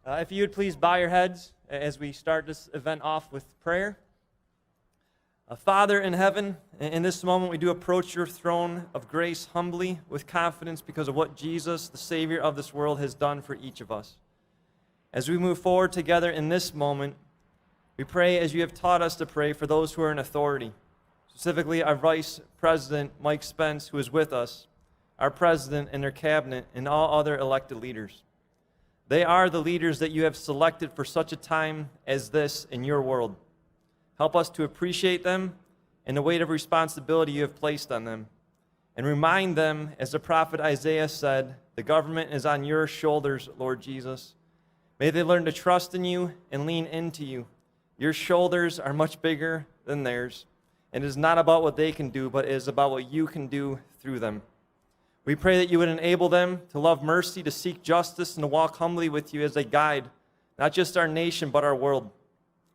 If you would please bow your heads as we start this event off with prayer. Father in heaven, in this moment we do approach your throne of grace humbly with confidence because of what Jesus, the Savior of this world, has done for each of us. As we move forward together in this moment, we pray as you have taught us to pray for those who are in authority, specifically our Vice President, Mike Pence, who is with us, our President and their cabinet, and all other elected leaders. They are the leaders that you have selected for such a time as this in your world. Help us to appreciate them and the weight of responsibility you have placed on them. And remind them, as the prophet Isaiah said, the government is on your shoulders, Lord Jesus. May they learn to trust in you and lean into you. Your shoulders are much bigger than theirs. And it is not about what they can do, but it is about what you can do through them. We pray that you would enable them to love mercy, to seek justice, and to walk humbly with you as they guide not just our nation, but our world.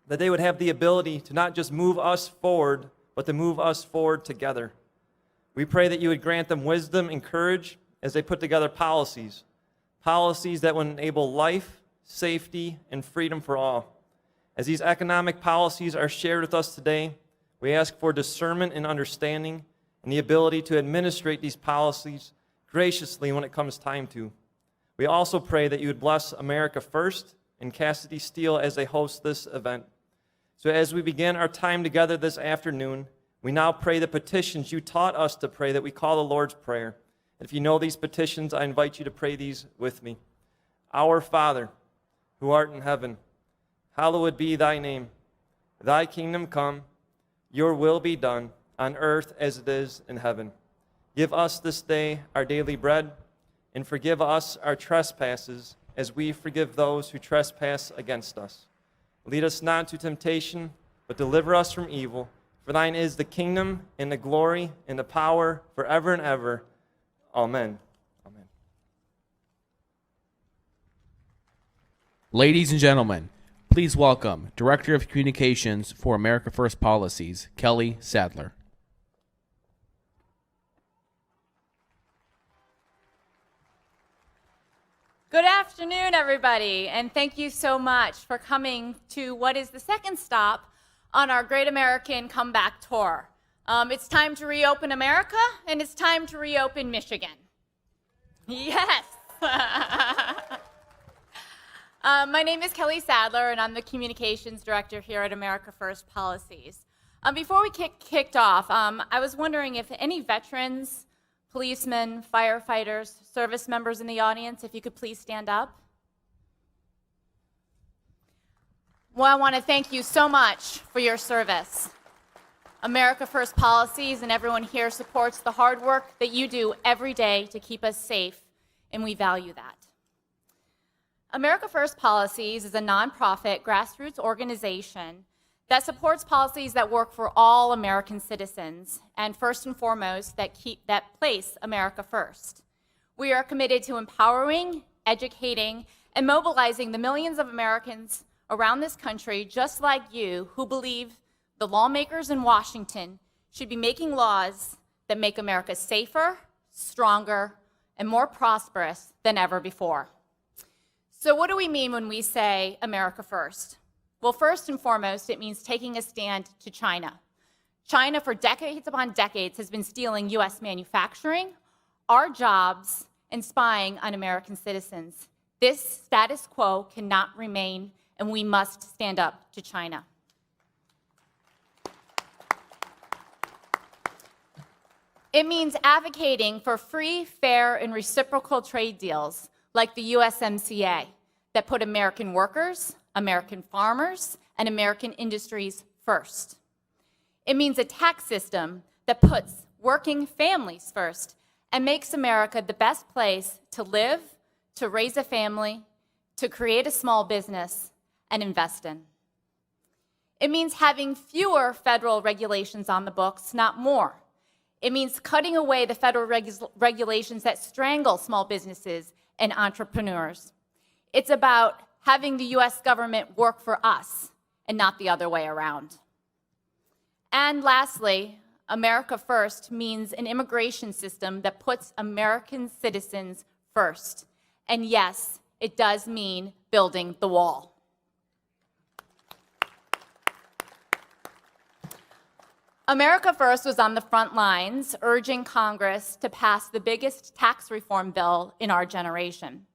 That they would have the ability to not just move us forward, but to move us forward together. We pray that you would grant them wisdom and courage as they put together policies that would enable life, safety, and freedom for all. As these economic policies are shared with us today, we ask for discernment and understanding and the ability to administrate these policies graciously when it comes time to. We also pray that you would bless America First and Cassidy Steele as they host this event. So as we begin our time together this afternoon, we now pray the petitions you taught us to pray that we call the Lord's Prayer. And if you know these petitions, I invite you to pray these with me. Our Father, who art in heaven, hallowed be thy name. Thy kingdom come, your will be done, on earth as it is in heaven. Give us this day our daily bread, and forgive us our trespasses, as we forgive those who trespass against us. Lead us not into temptation, but deliver us from evil. For thine is the kingdom, and the glory, and the power, forever and ever. Amen. Amen. Ladies and gentlemen, please welcome Director of Communications for America First Policies, Kelly Sadler. Good afternoon, everybody, and thank you so much for coming to what is the second stop on our Great American Comeback Tour. It's time to reopen America, and it's time to reopen Michigan. Yes! My name is Kelly Sadler, and I'm the Communications Director here at America First Policies. Before we kicked off, I was wondering if any veterans, policemen, firefighters, service members in the audience, if you could please stand up. Well, I want to thank you so much for your service. America First Policies and everyone here supports the hard work that you do every day to keep us safe, and we value that. America First Policies is a nonprofit grassroots organization that supports policies that work for all American citizens, and first and foremost, that place America first. We are committed to empowering, educating, and mobilizing the millions of Americans around this country, just like you, who believe the lawmakers in Washington should be making laws that make America safer, stronger, and more prosperous than ever before. So what do we mean when we say America first? Well, first and foremost, it means taking a stand to China. China, for decades upon decades, has been stealing U.S. manufacturing, our jobs, and spying on American citizens. This status quo cannot remain, and we must stand up to China. It means advocating for free, fair, and reciprocal trade deals like the USMCA that put American workers, American farmers, and American industries first. It means a tax system that puts working families first and makes America the best place to live, to raise a family, to create a small business, and invest in. It means having fewer federal regulations on the books, not more. It means cutting away the federal regulations that strangle small businesses and entrepreneurs. It's about having the U.S. government work for us and not the other way around. And lastly, America First means an immigration system that puts American citizens first. And yes, it does mean building the wall. America First was on the front lines urging Congress to pass the biggest tax reform bill in our generation.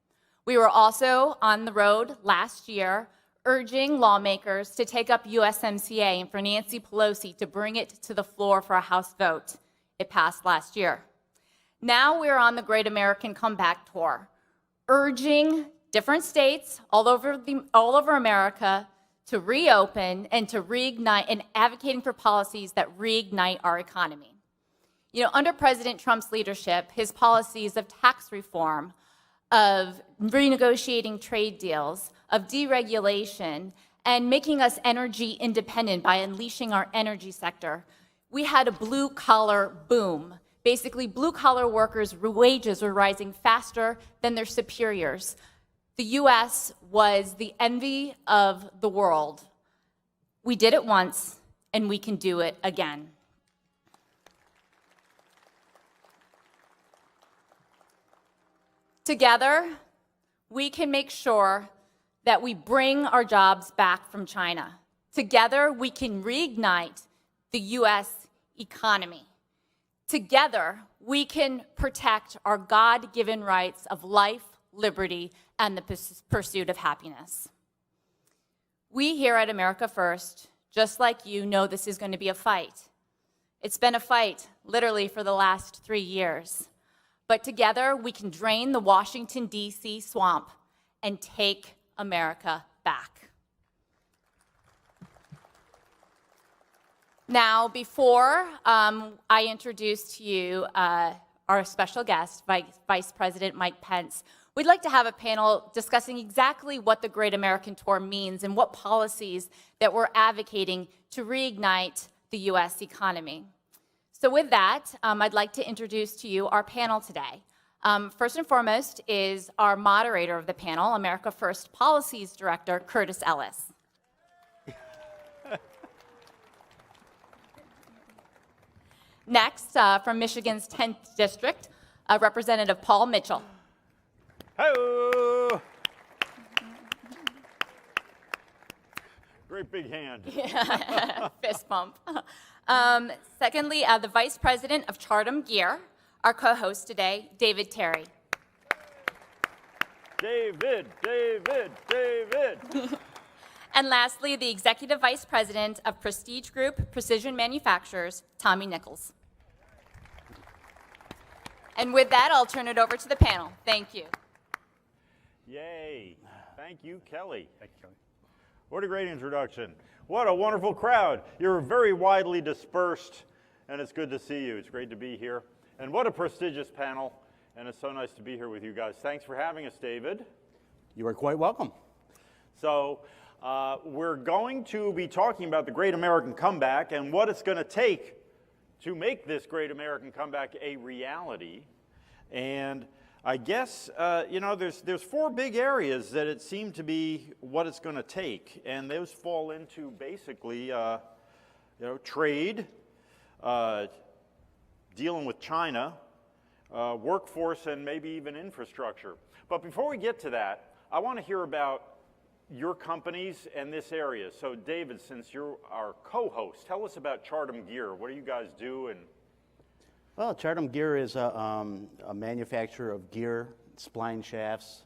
We were also on the road last year urging lawmakers to take up USMCA and for Nancy Pelosi to bring it to the floor for a House vote. It passed last year. Now we're on the Great American Comeback Tour, urging different states all over America to reopen and to reignite, and advocating for policies that reignite our economy. You know, under President Trump's leadership, his policies of tax reform, of renegotiating trade deals, of deregulation, and making us energy independent by unleashing our energy sector, we had a blue-collar boom. Basically, blue-collar workers' wages were rising faster than their superiors. The U.S. was the envy of the world. We did it once, and we can do it again. Together, we can make sure that we bring our jobs back from China. Together, we can reignite the U.S. economy. Together, we can protect our God-given rights of life, liberty, and the pursuit of happiness. We here at America First, just like you, know this is going to be a fight. It's been a fight, literally, for the last 3 years. But together, we can drain the Washington, D.C. swamp and take America back. Now, before I introduce to you our special guest, Vice President Mike Pence, we'd like to have a panel discussing exactly what the Great American Tour means and what policies that we're advocating to reignite the U.S. economy. So with that, I'd like to introduce to you our panel today. First and foremost is our moderator of the panel, America First Policies Director, Curtis Ellis. Next, from Michigan's 10th District, Representative Paul Mitchell. Hello. Great big hand. Fist bump. Secondly, the Vice President of Char Gear, our co-host today, David Terry. David. And lastly, the Executive Vice President of Prestige Group Precision Manufacturers, Tommy Nichols. And with that, I'll turn it over to the panel. Thank you. Yay. Thank you, Kelly. Thank you, Kelly. What a great introduction. What a wonderful crowd. You're very widely dispersed, and it's good to see you. It's great to be here. And what a prestigious panel, and it's so nice to be here with you guys. Thanks for having us, David. You are quite welcome. So we're going to be talking about the Great American Comeback and what it's going to take to make this Great American Comeback a reality. And I guess, there's 4 big areas that it seemed to be what it's going to take. And those fall into basically, trade, dealing with China, workforce, and maybe even infrastructure. But before we get to that, I want to hear about your companies and this area. So David, since you're our co-host, tell us about Char Gear. What do you guys do? And Well, Char Gear is a manufacturer of gear, spline shafts,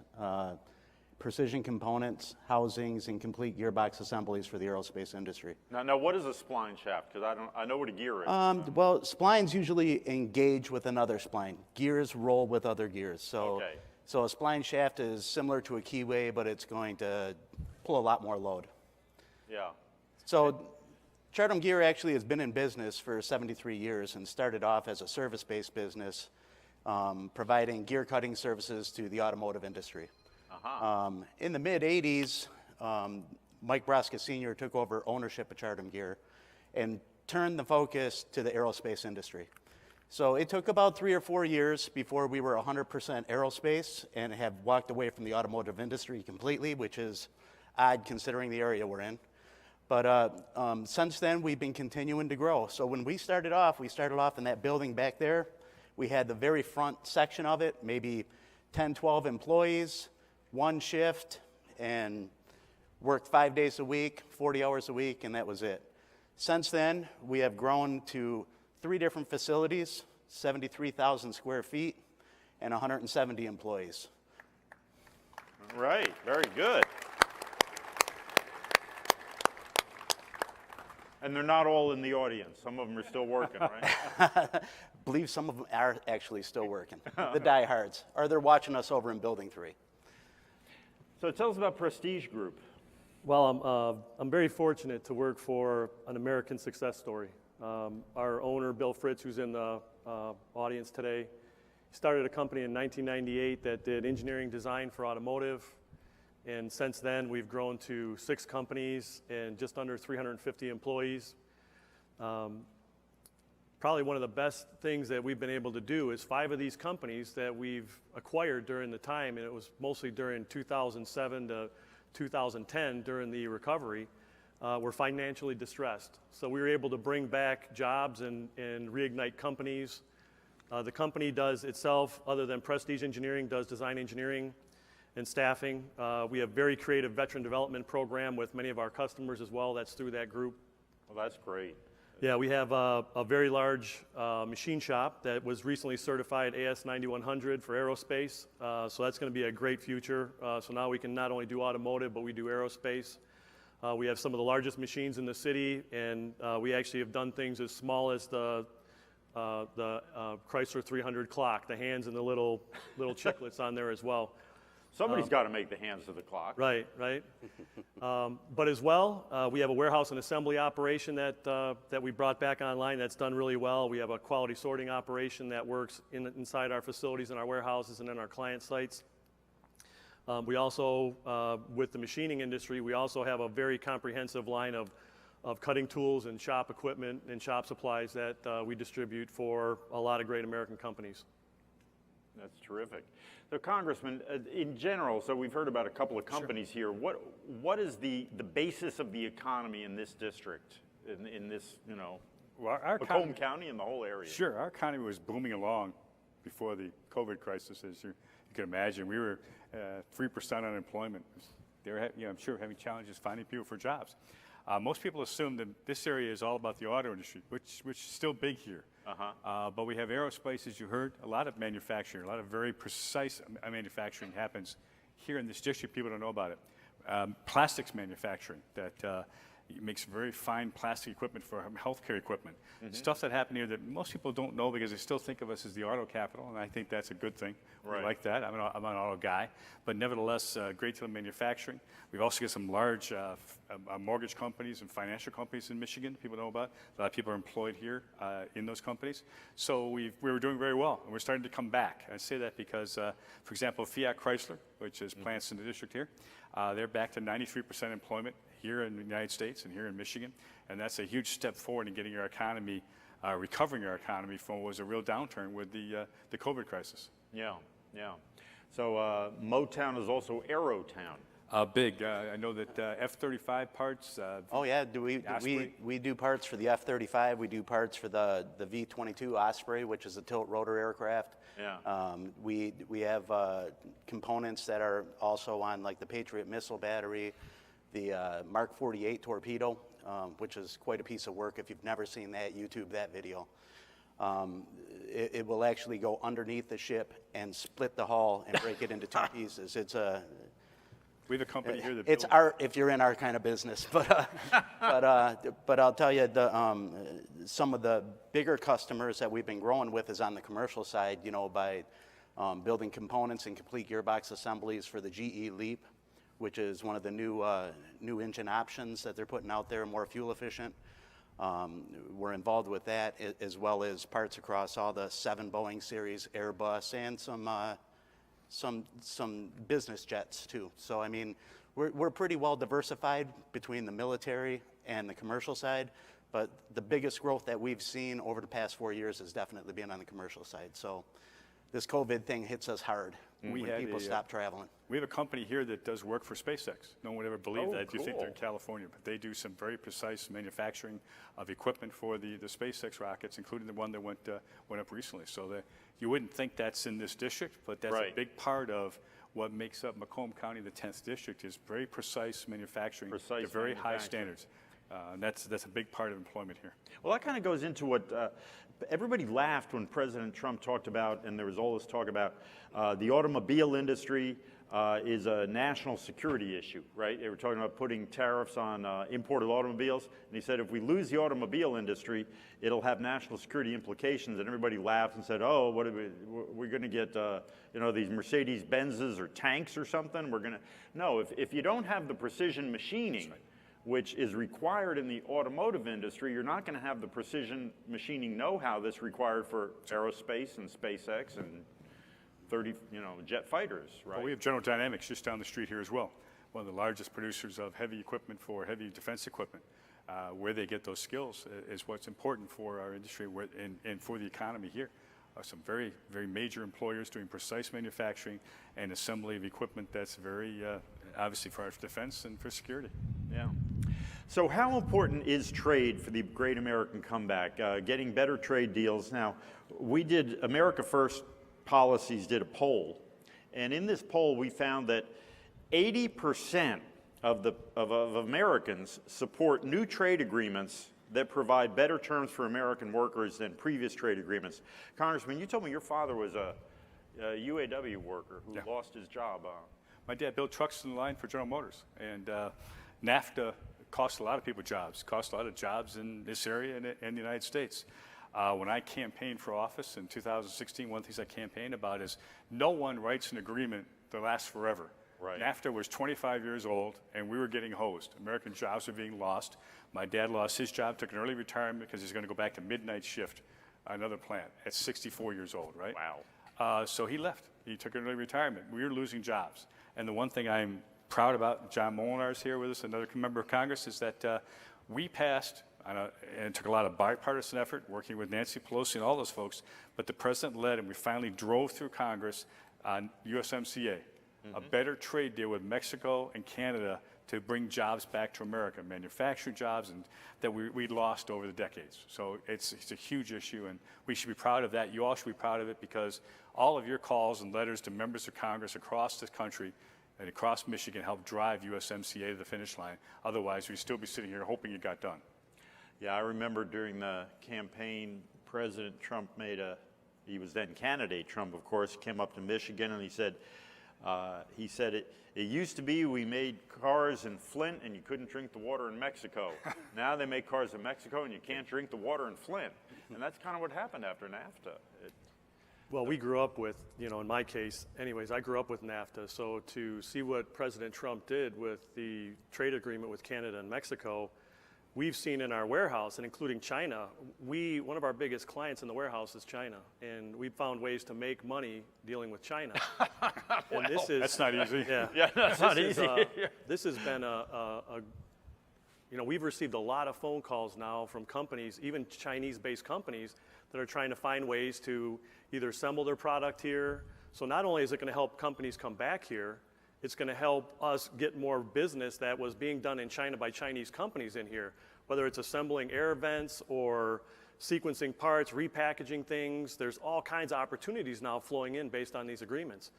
precision components, housings, and complete gearbox assemblies for the aerospace industry. now what is a spline shaft? Because I know what a gear is. Well, splines usually engage with another spline. Gears roll with other gears. So a spline shaft is similar to a keyway, but it's going to pull a lot more load. Yeah. So Char Gear actually has been in business for 73 years and started off as a service-based business, providing gear cutting services to the automotive industry. In the mid-'80s, Mike Broska Sr. took over ownership of Char Gear and turned the focus to the aerospace industry. So it took about 3 or 4 years before we were 100% aerospace and have walked away from the automotive industry completely, which is odd considering the area we're in. But since then, we've been continuing to grow. So when we started off in that building back there. We had the very front section of it, maybe 10, 12 employees. one shift and worked 5 days a week, 40 hours a week, and that was it. Since then, we have grown to 3 different facilities, 73,000 square feet, and 170 employees. Right, very good. And they're not all in the audience. Some of them are still working, right? I believe some of them are actually still working, the diehards, or they're watching us over in Building 3. So tell us about Prestige Group. Well, I'm very fortunate to work for an American success story. Our owner, Bill Fritz, who's in the audience today, started a company in 1998 that did engineering design for automotive. And since then, we've grown to 6 companies and just under 350 employees. Probably one of the best things that we've been able to do is 5 of these companies that we've acquired during the time, and it was mostly during 2007 to 2010 during the recovery, were financially distressed. So we were able to bring back jobs and reignite companies. The company does itself, other than Prestige Engineering, does design engineering and staffing. We have very creative veteran development program with many of our customers as well. That's through that group. Well, that's great. Yeah, we have a very large machine shop that was recently certified AS9100 for aerospace. So that's going to be a great future. So now we can not only do automotive, but we do aerospace. We have some of the largest machines in the city, and we actually have done things as small as the Chrysler 300 clock, the hands and the little chiclets on there as well. Somebody's got to make the hands of the clock. Right, right. But as well, we have a warehouse and assembly operation that we brought back online that's done really well. We have a quality sorting operation that works inside our facilities and our warehouses and in our client sites. We also, with the machining industry, we also have a very comprehensive line of cutting tools and shop equipment and shop supplies that we distribute for a lot of great American companies. That's terrific. So, Congressman, in general, so we've heard about a couple of companies here. What is the basis of the economy in this district, in this, Well, our Macomb County and the whole area? Sure, our economy was booming along before the COVID crisis, as you can imagine. We were 3% unemployment. They were, I'm sure, having challenges finding people for jobs. Most people assume that this area is all about the auto industry, which is still big here. But we have aerospace, as you heard, a lot of manufacturing, a lot of very precise manufacturing happens here in this district. People don't know about it. Plastics manufacturing that makes very fine plastic equipment for healthcare equipment. Stuff that happened here that most people don't know because they still think of us as the auto capital, and I think that's a good thing. Right. We like that. I'm an auto guy. But nevertheless, great deal of manufacturing. We've also got some large mortgage companies and financial companies in Michigan people know about. A lot of people are employed here in those companies. So we were doing very well, and we're starting to come back. I say that because, for example, Fiat Chrysler, which is plants in the district here, they're back to 93% employment here in the United States and here in Michigan, and that's a huge step forward in getting our economy, recovering our economy from what was a real downturn with the COVID crisis. Yeah, yeah. So Motown is also Aerotown. Big. I know that F-35 parts. Oh yeah, we do parts for the F-35. We do parts for the V-22 Osprey, which is a tilt rotor aircraft. Yeah. We have components that are also on like the Patriot missile battery, the Mark 48 torpedo, which is quite a piece of work. If you've never seen that, YouTube that video. It will actually go underneath the ship and split the hull and break it into 2 pieces. We have a company here that it's builds art if you're in our kind of business, but I'll tell you some of the bigger customers that we've been growing with is on the commercial side. By building components and complete gearbox assemblies for the GE Leap, which is one of the new engine options that they're putting out there, more fuel efficient. We're involved with that, as well as parts across all the 7 Boeing series, Airbus, and some business jets too. So I mean, we're pretty well diversified between the military and the commercial side, but the biggest growth that we've seen over the past 4 years has definitely been on the commercial side. So this COVID thing hits us hard when people stop traveling. We have a company here that does work for SpaceX. No one would ever believe that. Cool. You think they're in California, but they do some very precise manufacturing of equipment for the SpaceX rockets, including the one that went up recently. So you wouldn't think that's in this district, but that's Right. a big part of what makes up Macomb County, the 10th district, is very precise manufacturing Precise to very high manufacturing. standards. And that's a big part of employment here. Well, that kind of goes into what everybody laughed when President Trump talked about, and there was all this talk about the automobile industry is a national security issue, right? They were talking about putting tariffs on imported automobiles, and he said if we lose the automobile industry, it'll have national security implications. And everybody laughed and said, "Oh, what are we're going to get? You know, these Mercedes Benzes or tanks or something? We're going to no. If you don't have the precision machining, which is required in the automotive industry, you're not going to have the precision machining know-how that's required for aerospace and SpaceX and 30, jet fighters, right? Well, we have General Dynamics just down the street here as well, one of the largest producers of heavy equipment for heavy defense equipment. Where they get those skills is what's important for our industry and for the economy here. Some very, very major employers doing precise manufacturing and assembly of equipment that's very, obviously for our defense and for security. Yeah. So how important is trade for the great American comeback? Getting better trade deals. Now, America First Policies did a poll, and in this poll we found that 80% of Americans support new trade agreements that provide better terms for American workers than previous trade agreements. Congressman, you told me your father was a UAW worker who lost his job. My dad built trucks in the line for General Motors, and NAFTA cost a lot of people jobs, cost a lot of jobs in this area and the United States. When I campaigned for office in 2016, one of the things I campaigned about is no one writes an agreement that lasts forever. Right. NAFTA was 25 years old, and we were getting hosed. American jobs were being lost. My dad lost his job, took an early retirement because he's going to go back to midnight shift at another plant at 64 years old, right? Wow. So he left. He took an early retirement. We were losing jobs. And the one thing I'm proud about, John Molinar's here with us, another member of Congress, is that we passed, and it took a lot of bipartisan effort, working with Nancy Pelosi and all those folks, but the president led, and we finally drove through Congress on USMCA, a better trade deal with Mexico and Canada to bring jobs back to America, manufacturing jobs and that we lost over the decades. So it's a huge issue, and we should be proud of that. You all should be proud of it, because all of your calls and letters to members of Congress across this country and across Michigan helped drive USMCA to the finish line. Otherwise, we'd still be sitting here hoping it got done. Yeah, I remember during the campaign, President Trump he was then candidate Trump, of course, came up to Michigan and he said it used to be we made cars in Flint and you couldn't drink the water in Mexico. Now they make cars in Mexico and you can't drink the water in Flint. And that's kind of what happened after NAFTA. Well, we grew up with, in my case, anyways, I grew up with NAFTA. So to see what President Trump did with the trade agreement with Canada and Mexico, we've seen in our warehouse, and including China, one of our biggest clients in the warehouse is China. And we've found ways to make money dealing with China. And That's not easy. Yeah, that's not easy. This has been we've received a lot of phone calls now from companies, even Chinese-based companies, that are trying to find ways to either assemble their product here. So not only is it going to help companies come back here, it's going to help us get more business that was being done in China by Chinese companies in here, whether it's assembling air vents or sequencing parts, repackaging things. There's all kinds of opportunities now flowing in based on these agreements.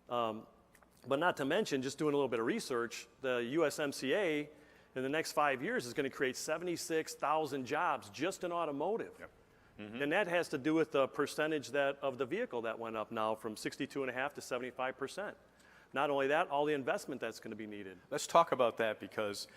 But not to mention, just doing a little bit of research, the USMCA in the next 5 years is going to create 76,000 jobs just in automotive. Yep. Mm-hmm. And that has to do with the percentage of the vehicle that went up now from 62.5% to 75%. Not only that, all the investment that's going to be needed. Let's talk about that, because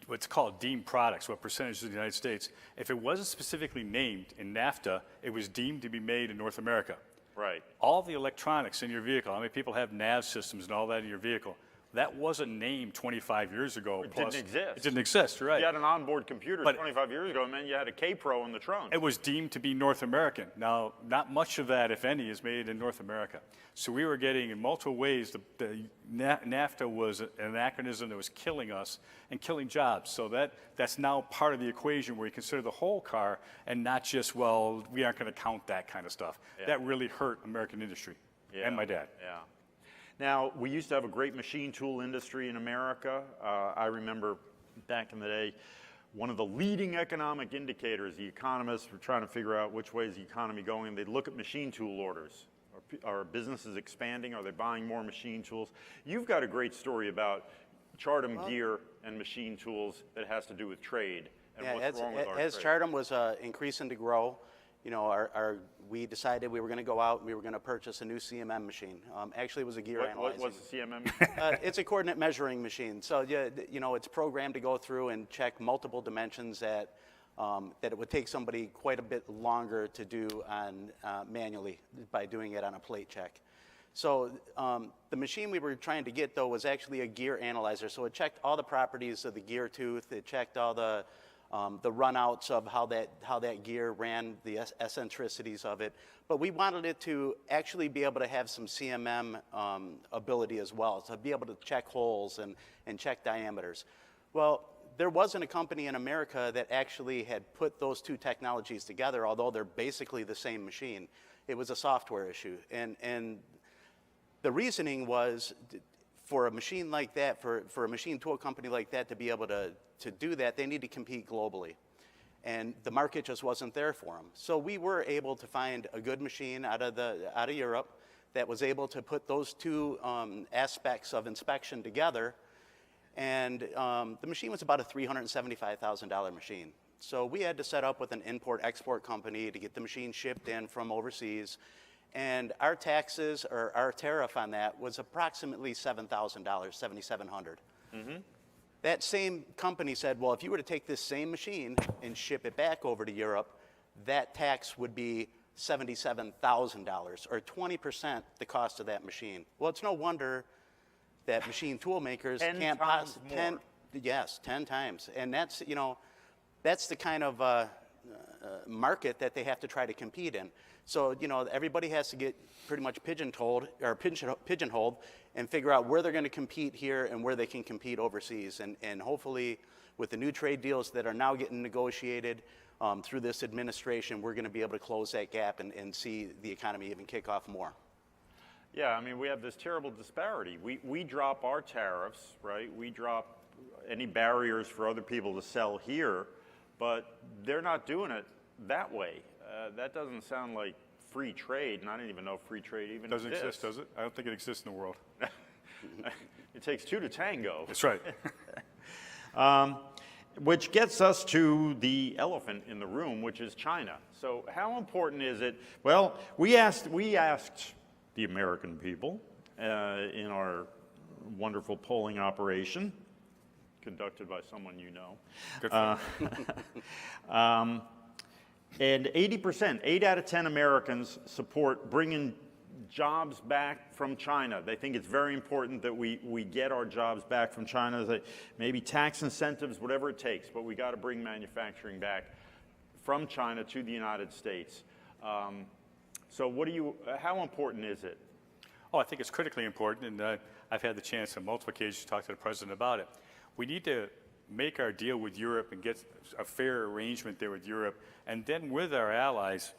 what's called deemed products, what percentage of the United States, if it wasn't specifically named in NAFTA, it was deemed to be made in North America. Right. All the electronics in your vehicle, how many people have nav systems and all that in your vehicle, that wasn't named 25 years ago. It didn't exist. It didn't exist, right. If you had an onboard computer 25 years ago, man, you had a K-Pro in the trunk. It was deemed to be North American. Now, not much of that, if any, is made in North America. So we were getting, in multiple ways, the NAFTA was an anachronism that was killing us and killing jobs. So that's now part of the equation where you consider the whole car and not just, well, we aren't going to count that kind of stuff. Yeah. That really hurt American industry and my dad. Yeah. Now, we used to have a great machine tool industry in America. I remember back in the day, one of the leading economic indicators, the economists were trying to figure out which way is the economy going. They'd look at machine tool orders, or Are businesses expanding? Are they buying more machine tools? You've got a great story about Chardom gear and machine tools that has to do with trade and what's wrong with our as trade. Chardom was increasing to grow, you know, we decided we were going to go out and we were going to purchase a new CMM machine. Actually, it was a gear analyzer. What's the CMM? It's a coordinate measuring machine. So, yeah, you know, it's programmed to go through and check multiple dimensions that it would take somebody quite a bit longer to do on manually by doing it on a plate check. So the machine we were trying to get, though, was actually a gear analyzer. So it checked all the properties of the gear tooth. It checked all the runouts of how that gear ran, the eccentricities of it. But we wanted it to actually be able to have some CMM ability as well, to be able to check holes and check diameters. Well, there wasn't a company in America that actually had put those two technologies together, although they're basically the same machine. It was a software issue. And the reasoning was, for a machine like that, for a machine tool company like that to be able to do that, they need to compete globally. And the market just wasn't there for them. So we were able to find a good machine out of Europe that was able to put those two aspects of inspection together. And the machine was about a $375,000 machine. So we had to set up with an import-export company to get the machine shipped in from overseas. And our taxes, or our tariff on that, was approximately $7,000, $7,700. Mm-hmm. That same company said, well, if you were to take this same machine and ship it back over to Europe, that tax would be $77,000, or 20% the cost of that machine. Well, it's no wonder that machine tool makers 10 can't times more. 10 times. And that's, you know, that's the kind of market that they have to try to compete in. So, you know, everybody has to get pretty much pigeonholed and figure out where they're going to compete here and where they can compete overseas. And hopefully, with the new trade deals that are now getting negotiated through this administration, we're going to be able to close that gap and see the economy even kick off more. Yeah, I mean, we have this terrible disparity. We drop our tariffs, right? We drop any barriers for other people to sell here, but they're not doing it that way. That doesn't sound like free trade, and I didn't even know free trade even Doesn't exists. exist, does it? I don't think it exists in the world. It takes two to tango. That's right. Which gets us to the elephant in the room, which is China. So how important is it? Well, we asked the American people in our wonderful polling operation, conducted by someone you know. Good for you. And 80%, 8 out of 10 Americans support bringing jobs back from China. They think it's very important that we get our jobs back from China. Maybe tax incentives, whatever it takes, but we got to bring manufacturing back from China to the United States. So how important is it? Oh, I think it's critically important, and I've had the chance on multiple occasions to talk to the president about it. We need to make our deal with Europe and get a fair arrangement there with Europe, and then with our allies,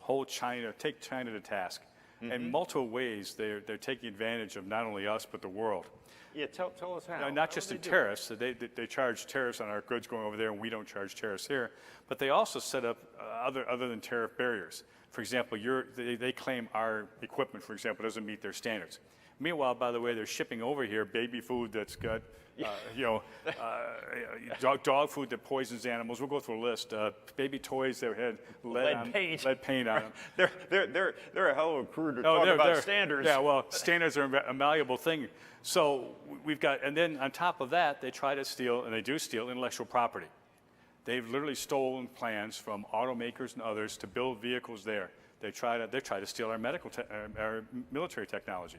take China to task. Mm-hmm. In multiple ways, they're taking advantage of not only us, but the world. Yeah, tell us how. Not just in tariffs. So they charge tariffs on our goods going over there, and we don't charge tariffs here. But they also set up other than tariff barriers. For example, they claim our equipment, for example, doesn't meet their standards. Meanwhile, by the way, they're shipping over here baby food that's got, dog food that poisons animals. We'll go through a list. Baby toys that had lead paint on them. They're a hell of a crew to talk about standards. Yeah, well, standards are a malleable thing. So we've got, and then on top of that, they try to steal, and they do steal intellectual property. They've literally stolen plans from automakers and others to build vehicles there. They try to steal our our military technology.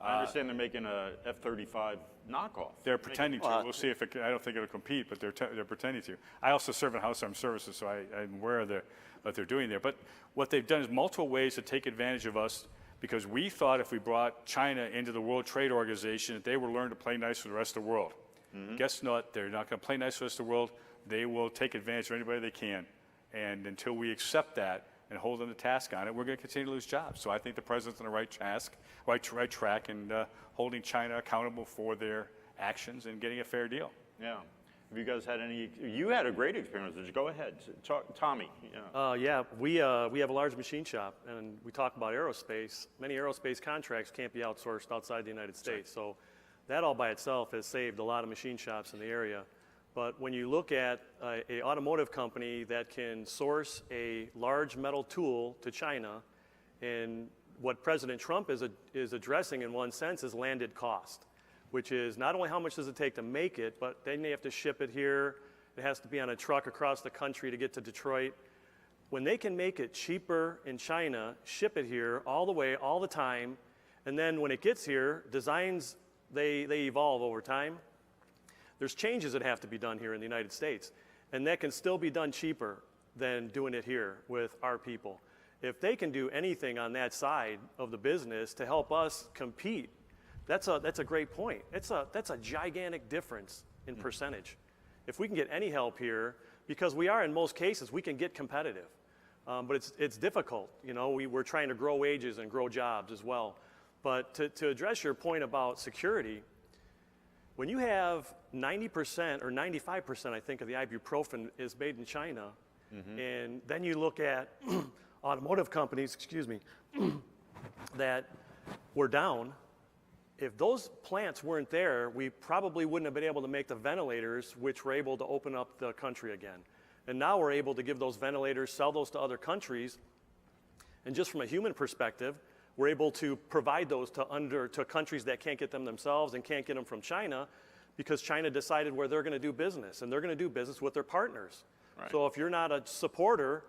I understand they're making a F-35 knockoff. They're pretending to. We'll see if I don't think it'll compete, but they're pretending to. I also serve in House Armed Services, so I'm aware of what they're doing there. But what they've done is multiple ways to take advantage of us, because we thought if we brought China into the World Trade Organization, that they would learn to play nice with the rest of the world. Mm-hmm. Guess not. They're not going to play nice with the rest of the world. They will take advantage of anybody they can. And until we accept that and hold them to task on it, we're going to continue to lose jobs. So I think the president's on the right track and holding China accountable for their actions and getting a fair deal. Yeah. Have you guys had any? You had a great experience. Did you go ahead, Tommy? Yeah, we have a large machine shop, and we talk about aerospace. Many aerospace contracts can't be outsourced outside the United States, so that all by itself has saved a lot of machine shops in the area. But when you look at a automotive company that can source a large metal tool to China, and what President Trump is addressing in one sense is landed cost, which is not only how much does it take to make it, but then they have to ship it here. It has to be on a truck across the country to get to Detroit. When they can make it cheaper in China, ship it here all the way, all the time, and then when it gets here, designs, they evolve over time. There's changes that have to be done here in the United States, and that can still be done cheaper than doing it here with our people. If they can do anything on that side of the business to help us compete, that's a great point. That's a gigantic difference in percentage. If we can get any help here, because we are in most cases, we can get competitive, but it's difficult. You know, we're trying to grow wages and grow jobs as well. But to address your point about security, when you have 90% or 95%, I think, of the ibuprofen is made in China, and then you look at automotive companies, that were down. If those plants weren't there, we probably wouldn't have been able to make the ventilators, which were able to open up the country again. And now we're able to give those ventilators, sell those to other countries, and just from a human perspective, we're able to provide those to countries that can't get them themselves and can't get them from China, because China decided where they're going to do business, and they're going to do business with their partners. Right. So if you're not a supporter,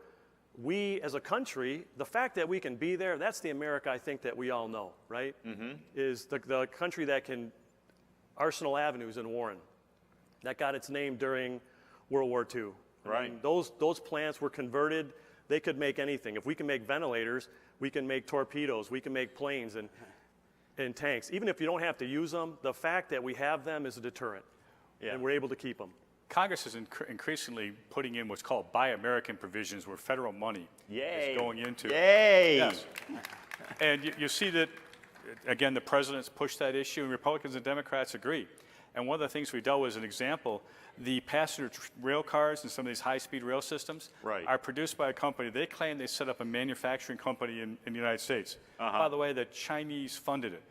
we as a country, the fact that we can be there, that's the America I think that we all know, right? Is the country that can, Arsenal Avenues in Warren, that got its name during World War II. Right. I mean, those plants were converted. They could make anything. If we can make ventilators, we can make torpedoes, we can make planes and tanks. Even if you don't have to use them, the fact that we have them is a deterrent, and we're able to keep them. Congress is increasingly putting in what's called Buy American provisions, where federal money is going into. Yay! Yes. And you see that, again, the president's pushed that issue, and Republicans and Democrats agree. And one of the things we dealt with as an example, the passenger rail cars and some of these high-speed rail systems are produced by a company. They claim they set up a manufacturing company in the United States. By the way, the Chinese funded it.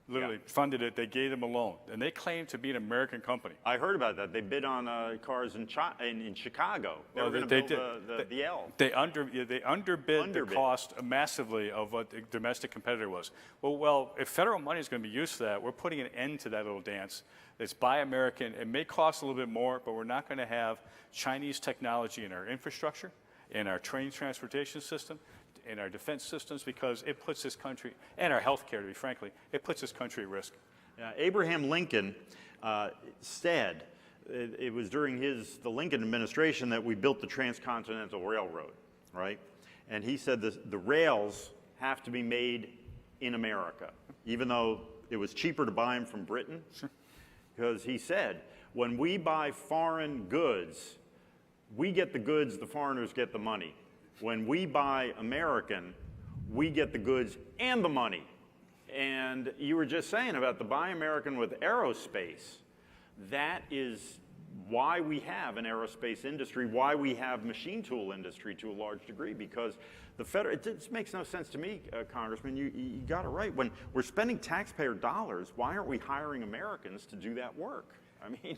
Literally funded it. They gave them a loan, and they claim to be an American company. I heard about that. They bid on cars in Chicago. They were going to build the L. They underbid the cost massively of what the domestic competitor was. Well, if federal money is going to be used for that, we're putting an end to that little dance. It's Buy American. It may cost a little bit more, but we're not going to have Chinese technology in our infrastructure, in our train transportation system, in our defense systems, because it puts this country, and our health care, to be frankly, it puts this country at risk. Abraham Lincoln said, it was during the Lincoln administration that we built the Transcontinental Railroad, right? And he said the rails have to be made in America, even though it was cheaper to buy them from Britain. Because he said, when we buy foreign goods, we get the goods, the foreigners get the money. When we buy American, we get the goods and the money. And you were just saying about the Buy American with aerospace. That is why we have an aerospace industry, why we have machine tool industry to a large degree, because the federal, it just makes no sense to me, Congressman, you got it right. When we're spending taxpayer dollars, why aren't we hiring Americans to do that work? I mean,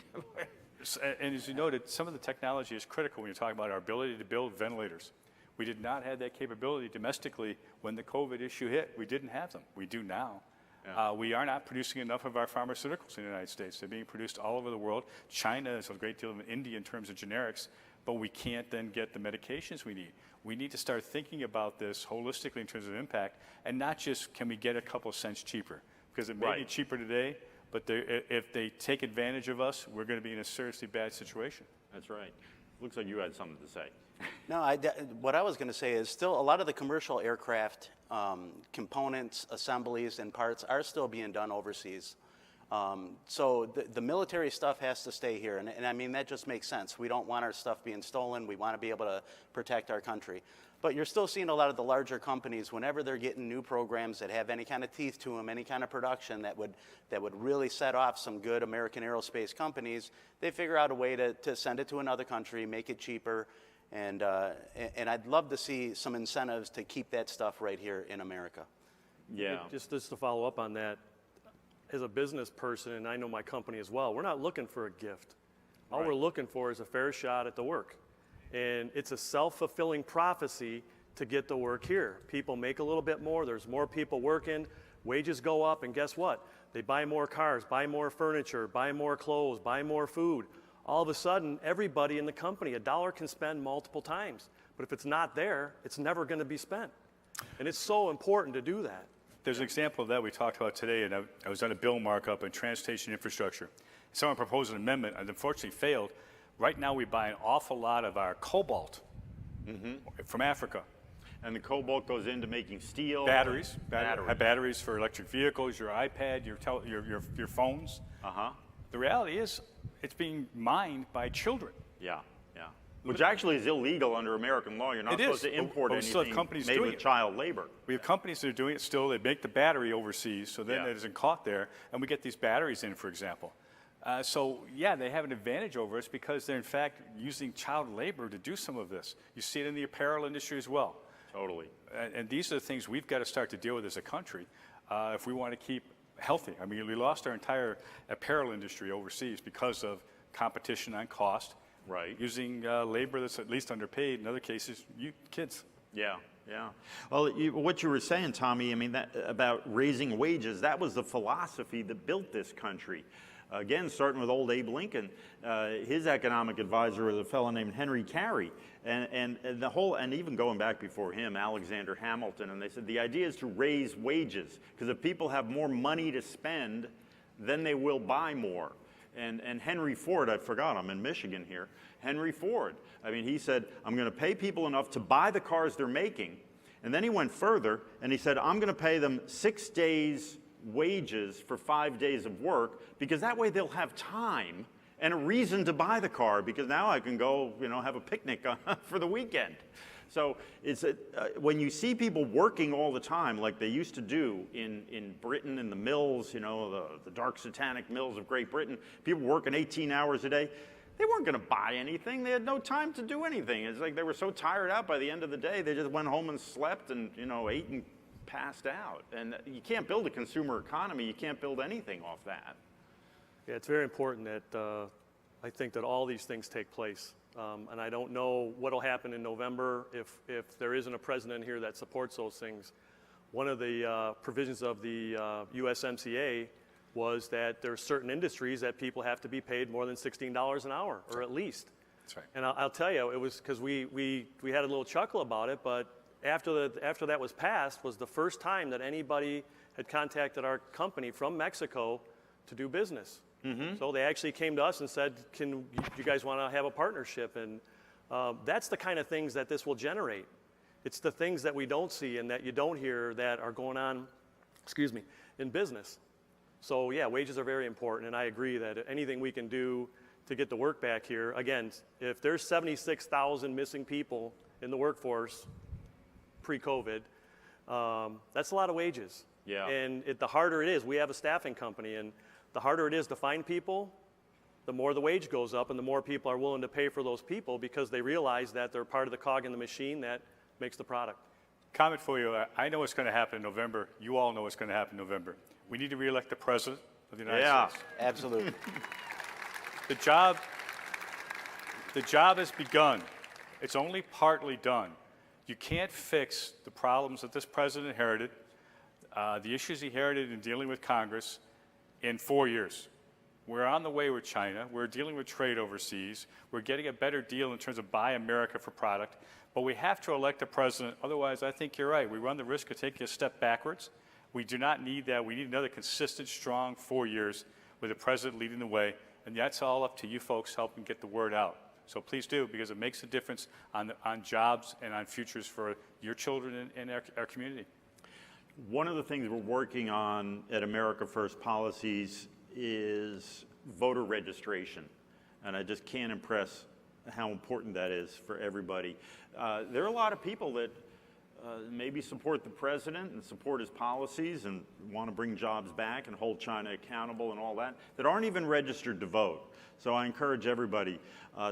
and as you noted, some of the technology is critical when you talk about our ability to build ventilators. We did not have that capability domestically when the COVID issue hit. We didn't have them. We do now. We are not producing enough of our pharmaceuticals in the United States. They're being produced all over the world. China is a great deal of India in terms of generics, but we can't then get the medications we need. We need to start thinking about this holistically in terms of impact, and not just can we get a couple of cents cheaper, because it may be cheaper today, but if they take advantage of us, we're going to be in a seriously bad situation. That's right. Looks like you had something to say. No, what I was going to say is still a lot of the commercial aircraft components, assemblies, and parts are still being done overseas. So the military stuff has to stay here, and I mean, that just makes sense. We don't want our stuff being stolen. We want to be able to protect our country. But you're still seeing a lot of the larger companies, whenever they're getting new programs that have any kind of teeth to them, any kind of production that would really set off some good American aerospace companies, they figure out a way to send it to another country, make it cheaper, and I'd love to see some incentives to keep that stuff right here in America. Yeah. Just to follow up on that, as a business person, and I know my company as well, we're not looking for a gift. All we're looking for is a fair shot at the work. And it's a self-fulfilling prophecy to get the work here. People make a little bit more, there's more people working, wages go up, and guess what? They buy more cars, buy more furniture, buy more clothes, buy more food. All of a sudden, everybody in the company, a dollar can spend multiple times. But if it's not there, it's never going to be spent. And it's so important to do that. There's an example of that we talked about today, and I was on a bill markup in transportation infrastructure. Someone proposed an amendment, and unfortunately failed. Right now, we buy an awful lot of our cobalt from Africa. And the cobalt goes into making steel. Batteries for electric vehicles, your iPad, your phones. The reality is, it's being mined by children. Yeah. Which actually is illegal under American law. You're not supposed to import but we still have anything companies made doing with it. child labor. We have companies that are doing it still. They make the battery overseas, so then it isn't caught there, and we get these batteries in, for example. So, yeah, they have an advantage over us because they're, in fact, using child labor to do some of this. You see it in the apparel industry as well. Totally. And these are the things we've got to start to deal with as a country if we want to keep healthy. I mean, we lost our entire apparel industry overseas because of competition on cost. Right. Using labor that's at least underpaid, in other cases, kids. Yeah. Well, what you were saying, Tommy, I mean, that about raising wages, that was the philosophy that built this country. Again, starting with old Abe Lincoln, his economic advisor was a fellow named Henry Carey, and even going back before him, Alexander Hamilton, and they said the idea is to raise wages, because if people have more money to spend, then they will buy more. And Henry Ford, I forgot, I'm in Michigan here. Henry Ford, I mean, he said, I'm going to pay people enough to buy the cars they're making. And then he went further and he said, I'm going to pay them 6 days' wages for 5 days of work, because that way they'll have time and a reason to buy the car, because now I can go, have a picnic for the weekend. So when you see people working all the time like they used to do in Britain, in the mills, the dark satanic mills of Great Britain, people working 18 hours a day, they weren't going to buy anything. They had no time to do anything. It's like they were so tired out by the end of the day, they just went home and slept and ate and passed out. And you can't build a consumer economy. You can't build anything off that. Yeah, it's very important that I think that all these things take place. And I don't know what will happen in November if there isn't a president here that supports those things. One of the provisions of the USMCA was that there are certain industries that people have to be paid more than $16 an hour, or at least. That's right. And I'll tell you, it was because we had a little chuckle about it, but after that was passed was the first time that anybody had contacted our company from Mexico to do business. So they actually came to us and said, you guys want to have a partnership? And that's the kind of things that this will generate. It's the things that we don't see and that you don't hear that are going on, in business. So yeah, wages are very important, and I agree that anything we can do to get the work back here, again, if there's 76,000 missing people in the workforce pre-COVID, that's a lot of wages. Yeah. And the harder it is, we have a staffing company, and the harder it is to find people, the more the wage goes up and the more people are willing to pay for those people because they realize that they're part of the cog in the machine that makes the product. Comment for you. I know what's going to happen in November. You all know what's going to happen in November. We need to reelect the President of the United States. Absolutely. The job has begun. It's only partly done. You can't fix the problems that this president inherited, the issues he inherited in dealing with Congress, in 4 years. We're on the way with China. We're dealing with trade overseas. We're getting a better deal in terms of buy America for product. But we have to elect a president. Otherwise, I think you're right. We run the risk of taking a step backwards. We do not need that. We need another consistent, strong 4 years with a president leading the way. And that's all up to you folks helping get the word out. So please do, because it makes a difference on jobs and on futures for your children and our community. One of the things we're working on at America First Policies is voter registration. And I just can't impress how important that is for everybody. There are a lot of people that maybe support the president and support his policies and want to bring jobs back and hold China accountable and all that, that aren't even registered to vote. So I encourage everybody,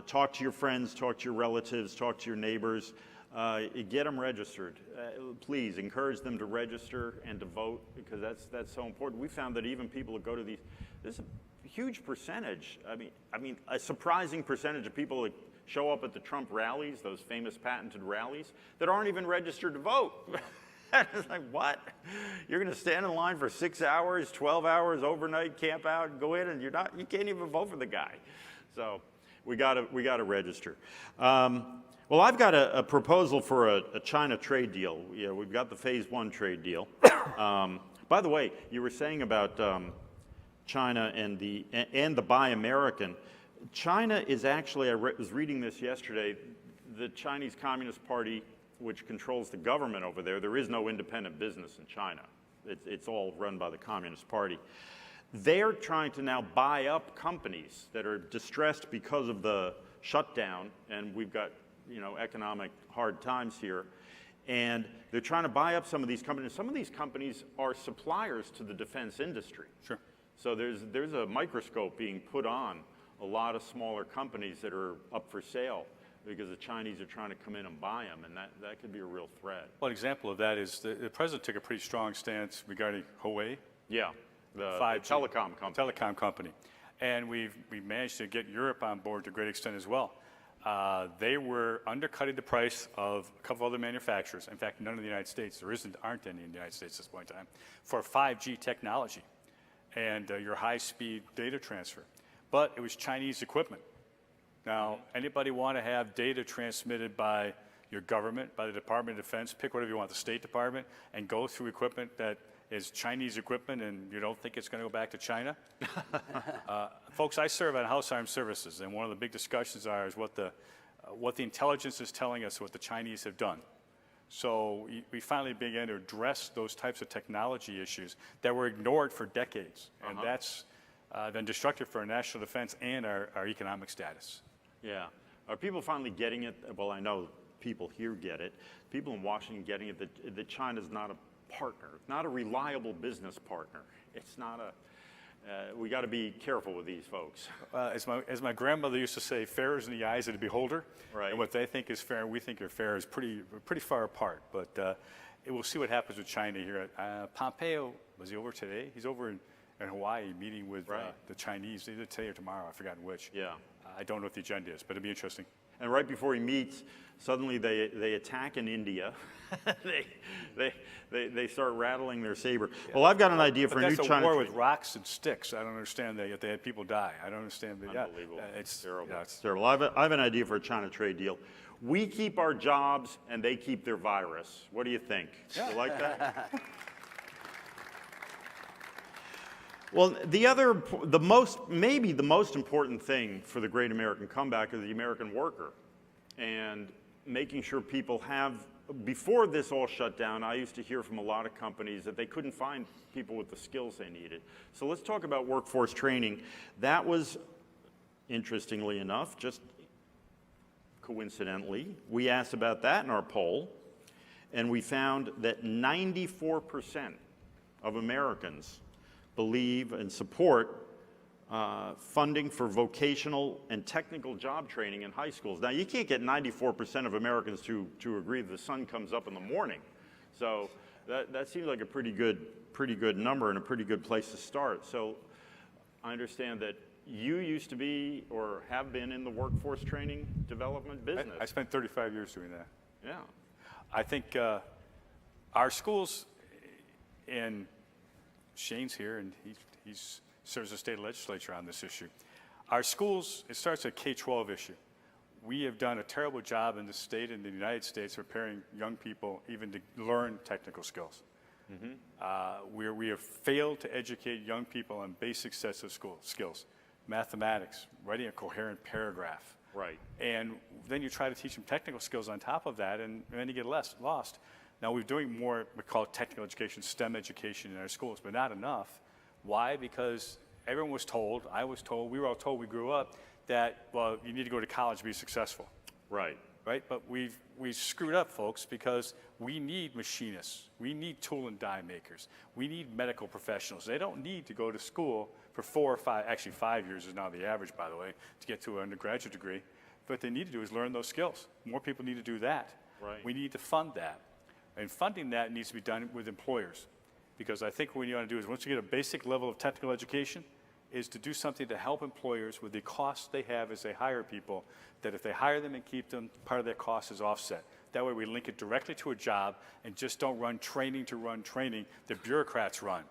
talk to your friends, talk to your relatives, talk to your neighbors, get them registered. Please encourage them to register and to vote, because that's so important. We found that even people that go to these, there's a huge percentage, I mean a surprising percentage of people that show up at the Trump rallies, those famous patented rallies, that aren't even registered to vote. It's like, what? You're going to stand in line for 6 hours, 12 hours, overnight, camp out, go in, and you can't even vote for the guy. So we got to register. Well, I've got a proposal for a China trade deal. Yeah, we've got the Phase 1 trade deal. By the way, you were saying about China and the Buy American. China is actually, I was reading this yesterday, the Chinese Communist Party, which controls the government over there is no independent business in China. It's all run by the Communist Party. They're trying to now buy up companies that are distressed because of the shutdown, and we've got economic hard times here. And they're trying to buy up some of these companies. Some of these companies are suppliers to the defense industry. Sure. So there's a microscope being put on a lot of smaller companies that are up for sale because the Chinese are trying to come in and buy them, and that could be a real threat. Well, an example of that is the president took a pretty strong stance regarding Huawei, Yeah, the 5G, telecom company. Telecom company. And we managed to get Europe on board to a great extent as well. They were undercutting the price of a couple other manufacturers. In fact, none in the United States. Aren't any in the United States at this point in time, for 5G technology and your high-speed data transfer. But it was Chinese equipment. Now, anybody want to have data transmitted by your government, by the Department of Defense, pick whatever you want, the State Department, and go through equipment that is Chinese equipment and you don't think it's going to go back to China? Folks, I serve on House Armed Services, and one of the big discussions is what the intelligence is telling us what the Chinese have done. So we finally began to address those types of technology issues that were ignored for decades, and that's been destructive for our national defense and our economic status. Yeah. Are people finally getting it? Well, I know people here get it. People in Washington getting it that China's not a partner, not a reliable business partner. It's not we got to be careful with these folks. As my grandmother used to say, fair is in the eyes of the beholder. Right. And what they think is fair and we think are fair is pretty far apart. But we'll see what happens with China here. Pompeo, was he over today? He's over in Hawaii meeting with the Chinese, either today or tomorrow, I've forgotten which. Yeah. I don't know what the agenda is, but it'll be interesting. And right before he meets, suddenly they attack in India. they start rattling their saber. Yeah. Well, I've got an idea for a new China. That's a war with rocks and sticks. I don't understand that. Yet they had people die. I don't understand. But unbelievable. It's terrible. Yeah, it's terrible. I have an idea for a China trade deal. We keep our jobs and they keep their virus. What do you think? Yeah. You like that? Well, maybe the most important thing for the Great American Comeback is the American worker, and making sure people have. Before this all shut down, I used to hear from a lot of companies that they couldn't find people with the skills they needed. So let's talk about workforce training. That was, interestingly enough, just coincidentally, we asked about that in our poll, and we found that 94% of Americans believe and support funding for vocational and technical job training in high schools. Now, you can't get 94% of Americans to agree the sun comes up in the morning. So that seems like a pretty good number and a pretty good place to start. So I understand that you used to be or have been in the workforce training development business. I spent 35 years doing that. Yeah. I think our schools, and Shane's here, and he serves the state legislature on this issue. Our schools, it starts at K-12 issue. We have done a terrible job in the state and the United States preparing young people even to learn technical skills. Mm-hmm. We have failed to educate young people on basic sets of skills, mathematics, writing a coherent paragraph. Right. And then you try to teach them technical skills on top of that, and then you get lost. Now, we're doing more, we call it technical education, STEM education in our schools, but not enough. Why? Because everyone was told, I was told, we were all told, we grew up, that, well, you need to go to college to be successful. Right. Right? But we screwed up, folks, because we need machinists. We need tool and die makers. We need medical professionals. They don't need to go to school for 4 or 5, actually 5 years is now the average, by the way, to get to an undergraduate degree. What they need to do is learn those skills. More people need to do that. Right. We need to fund that. And funding that needs to be done with employers. Because I think what you want to do is once you get a basic level of technical education, is to do something to help employers with the costs they have as they hire people, that if they hire them and keep them, part of their cost is offset. That way we link it directly to a job and just don't run training to run training that bureaucrats run.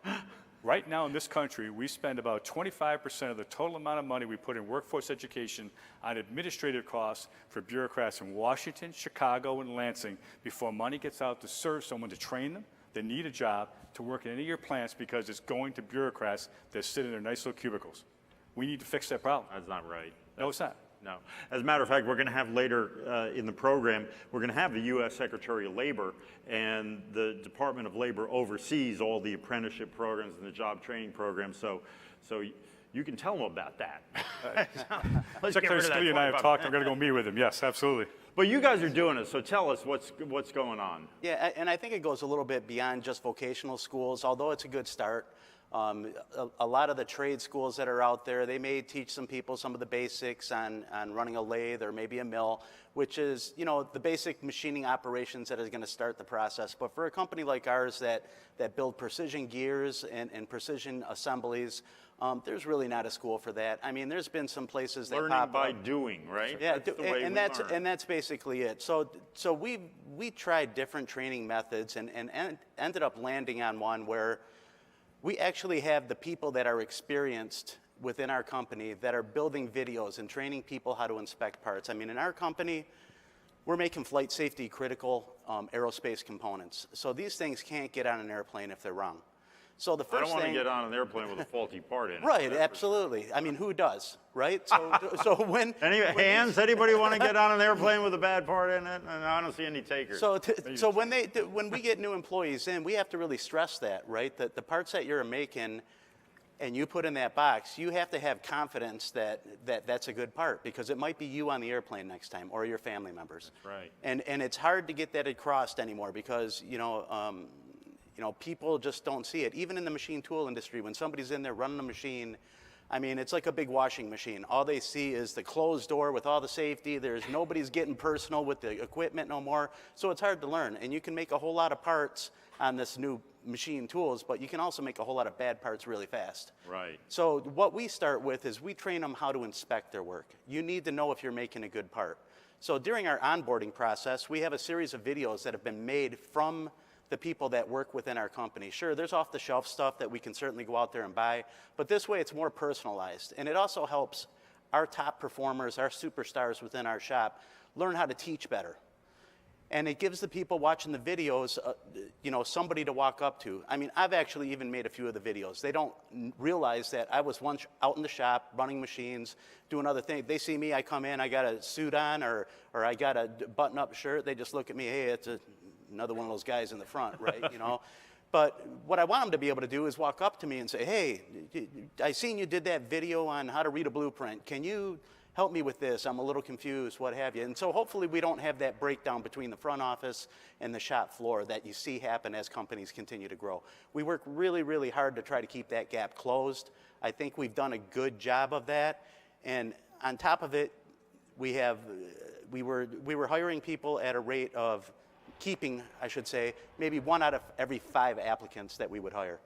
Right now in this country, we spend about 25% of the total amount of money we put in workforce education on administrative costs for bureaucrats in Washington, Chicago, and Lansing before money gets out to serve someone to train them. They need a job to work in any of your plants because it's going to bureaucrats that sit in their nice little cubicles. We need to fix that problem. That's not right. No, it's not. No. As a matter of fact, we're going to have later in the program, we're going to have the U.S. Secretary of Labor, and the Department of Labor oversees all the apprenticeship programs and the job training programs. So you can tell them about that. Secretary Scalia and I have talked. I'm going to go meet with him. Yes, absolutely. But you guys are doing it, so tell us what's going on. Yeah, and I think it goes a little bit beyond just vocational schools, although it's a good start. A lot of the trade schools that are out there, they may teach some people some of the basics on running a lathe or maybe a mill, which is, you know, the basic machining operations that is going to start the process. But for a company like ours that build precision gears and precision assemblies, there's really not a school for that. I mean, there's been some places that Learning by doing, right? Yeah, that's the way we learn. and that's basically it. So we tried different training methods and ended up landing on one where we actually have the people that are experienced within our company that are building videos and training people how to inspect parts. I mean, in our company, we're making flight safety critical aerospace components. So these things can't get on an airplane if they're wrong. So the I first don't want to thing, get on an airplane with a faulty part in it. right? Absolutely. I mean, who does, right? So when Hands? Anybody want to get on an airplane with a bad part in it? And I don't see any takers. So when we get new employees in, we have to really stress that, right? That the parts that you're making and you put in that box, you have to have confidence that that's a good part because it might be you on the airplane next time or your family members. That's right. And it's hard to get that across anymore because, people just don't see it. Even in the machine tool industry, when somebody's in there running a machine, I mean, it's like a big washing machine. All they see is the closed door with all the safety. Nobody's getting personal with the equipment no more. So it's hard to learn. And you can make a whole lot of parts on this new machine tools, but you can also make a whole lot of bad parts really fast. Right. So what we start with is we train them how to inspect their work. You need to know if you're making a good part. So during our onboarding process, we have a series of videos that have been made from the people that work within our company. Sure, there's off-the-shelf stuff that we can certainly go out there and buy, but this way it's more personalized. And it also helps our top performers, our superstars within our shop, learn how to teach better. And it gives the people watching the videos, somebody to walk up to. I mean, I've actually even made a few of the videos. They don't realize that I was once out in the shop running machines, doing other things. They see me, I come in, I got a suit on or I got a button-up shirt. They just look at me, hey, it's another one of those guys in the front, right? But what I want them to be able to do is walk up to me and say, hey, I seen you did that video on how to read a blueprint. Can you help me with this? I'm a little confused, what have you. And so hopefully we don't have that breakdown between the front office and the shop floor that you see happen as companies continue to grow. We work really, really hard to try to keep that gap closed. I think we've done a good job of that. And on top of it, we were hiring people at a rate of keeping, I should say, maybe 1 out of every 5 applicants that we would hire.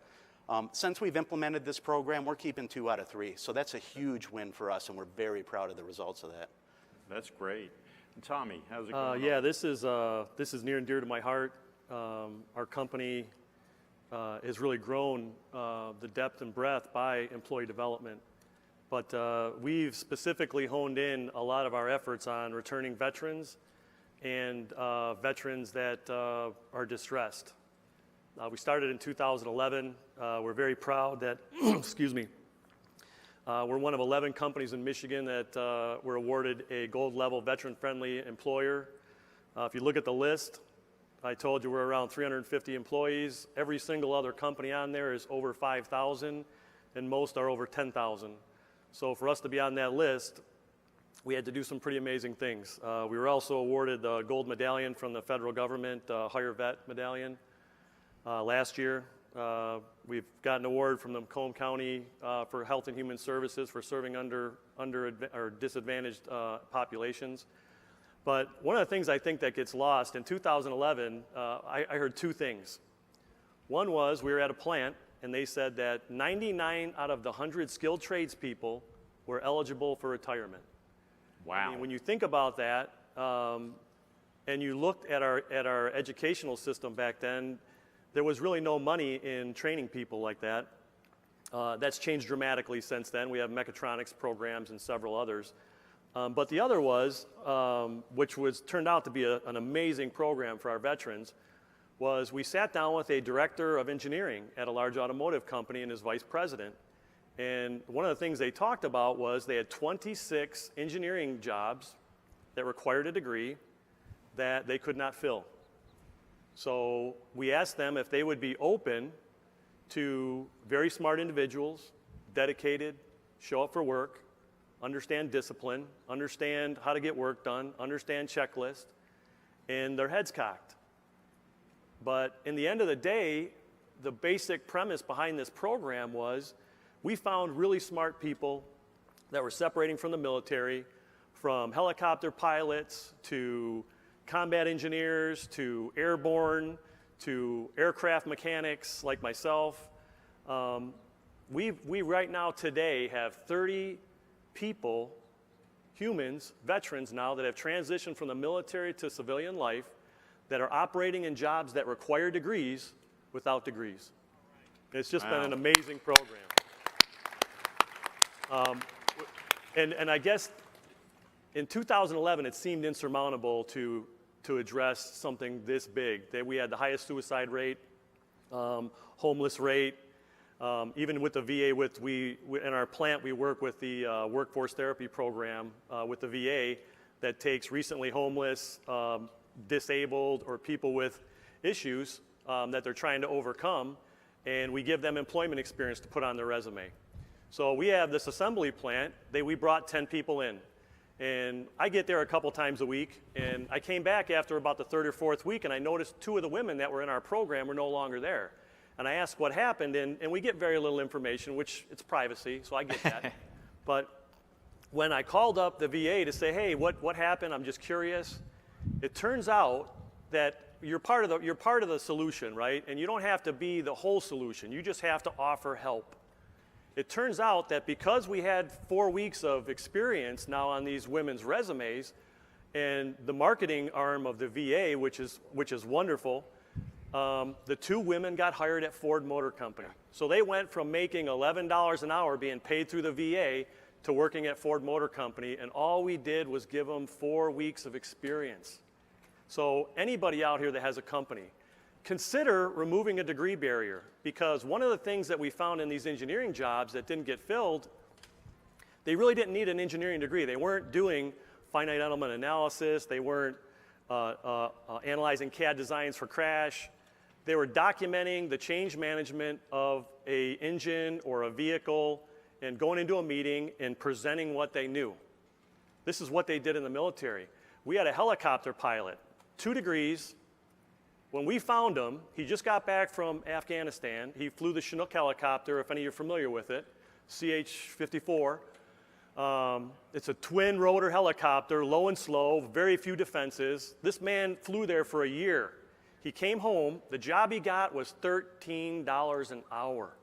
Since we've implemented this program, we're keeping 2 out of 3. So that's a huge win for us, and we're very proud of the results of that. That's great. And Tommy, how's it going? Yeah, this is near and dear to my heart. Our company has really grown the depth and breadth by employee development. But we've specifically honed in a lot of our efforts on returning veterans and veterans that are distressed. We started in 2011. We're very proud that, excuse me, we're one of 11 companies in Michigan that were awarded a gold level veteran-friendly employer. If you look at the list, I told you we're around 350 employees. Every single other company on there is over 5,000. and most are over 10,000. So for us to be on that list, we had to do some pretty amazing things. We were also awarded the gold medallion from the federal government, Higher Vet Medallion, last year. We've got an award from the Macomb County for Health and Human Services for serving under or disadvantaged populations. But one of the things I think that gets lost, in 2011, I heard two things. One was we were at a plant, and they said that 99 out of the 100 skilled tradespeople were eligible for retirement. Wow. I mean, when you think about that, and you looked at our educational system back then, there was really no money in training people like that. That's changed dramatically since then. We have mechatronics programs and several others. But the other was, which turned out to be an amazing program for our veterans, was we sat down with a director of engineering at a large automotive company and his vice president. And one of the things they talked about was they had 26 engineering jobs that required a degree that they could not fill. So we asked them if they would be open to very smart individuals, dedicated, show up for work, understand discipline, understand how to get work done, understand checklist, and their heads cocked. But in the end of the day, the basic premise behind this program was we found really smart people that were separating from the military, from helicopter pilots to combat engineers to airborne to aircraft mechanics like myself. We right now today have 30 people, humans, veterans now that have transitioned from the military to civilian life that are operating in jobs that require degrees without degrees. It's just been an amazing program. And I guess in 2011, it seemed insurmountable to address something this big. That we had the highest suicide rate, homeless rate. Even with the VA, in our plant, we work with the workforce therapy program with the VA that takes recently homeless, disabled, or people with issues that they're trying to overcome, and we give them employment experience to put on their resume. So we have this assembly plant. We brought 10 people in. And I get there a couple times a week, and I came back after about the third or fourth week, and I noticed two of the women that were in our program were no longer there. And I asked what happened, and we get very little information, which it's privacy, so I get that. But when I called up the VA to say, hey, what happened? I'm just curious. It turns out that you're part of the solution, right? And you don't have to be the whole solution. You just have to offer help. It turns out that because we had 4 weeks of experience now on these women's resumes, and the marketing arm of the VA, which is wonderful, the two women got hired at Ford Motor Company. So they went from making $11 an hour being paid through the VA to working at Ford Motor Company, and all we did was give them 4 weeks of experience. So anybody out here that has a company, consider removing a degree barrier, because one of the things that we found in these engineering jobs that didn't get filled, they really didn't need an engineering degree. They weren't doing finite element analysis. They weren't analyzing CAD designs for crash. They were documenting the change management of an engine or a vehicle and going into a meeting and presenting what they knew. This is what they did in the military. We had a helicopter pilot, 2 degrees. When we found him, he just got back from Afghanistan. He flew the Chinook helicopter, if any of you are familiar with it, CH-54. It's a twin rotor helicopter, low and slow, very few defenses. This man flew there for a year. He came home. The job he got was $13 an hour.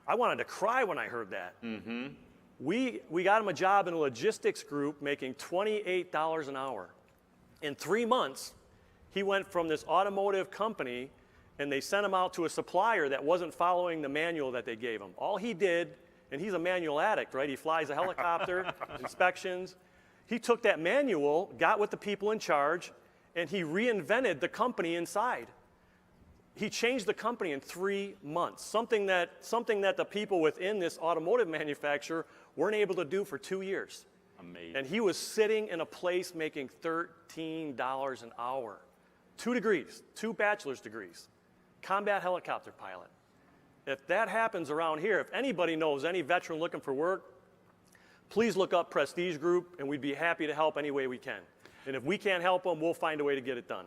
I wanted to cry when I heard that. Mm-hmm. We got him a job in a logistics group making $28 an hour. In 3 months, he went from this automotive company, and they sent him out to a supplier that wasn't following the manual that they gave him. All he did, and he's a manual addict, right? He flies a helicopter, inspections. He took that manual, got with the people in charge, and he reinvented the company inside. He changed the company in 3 months, something that the people within this automotive manufacturer weren't able to do for 2 years. Amazing. And he was sitting in a place making $13 an hour. 2 degrees, 2 bachelor's degrees, combat helicopter pilot. If that happens around here, if anybody knows any veteran looking for work, please look up Prestige Group, and we'd be happy to help any way we can. And if we can't help them, we'll find a way to get it done.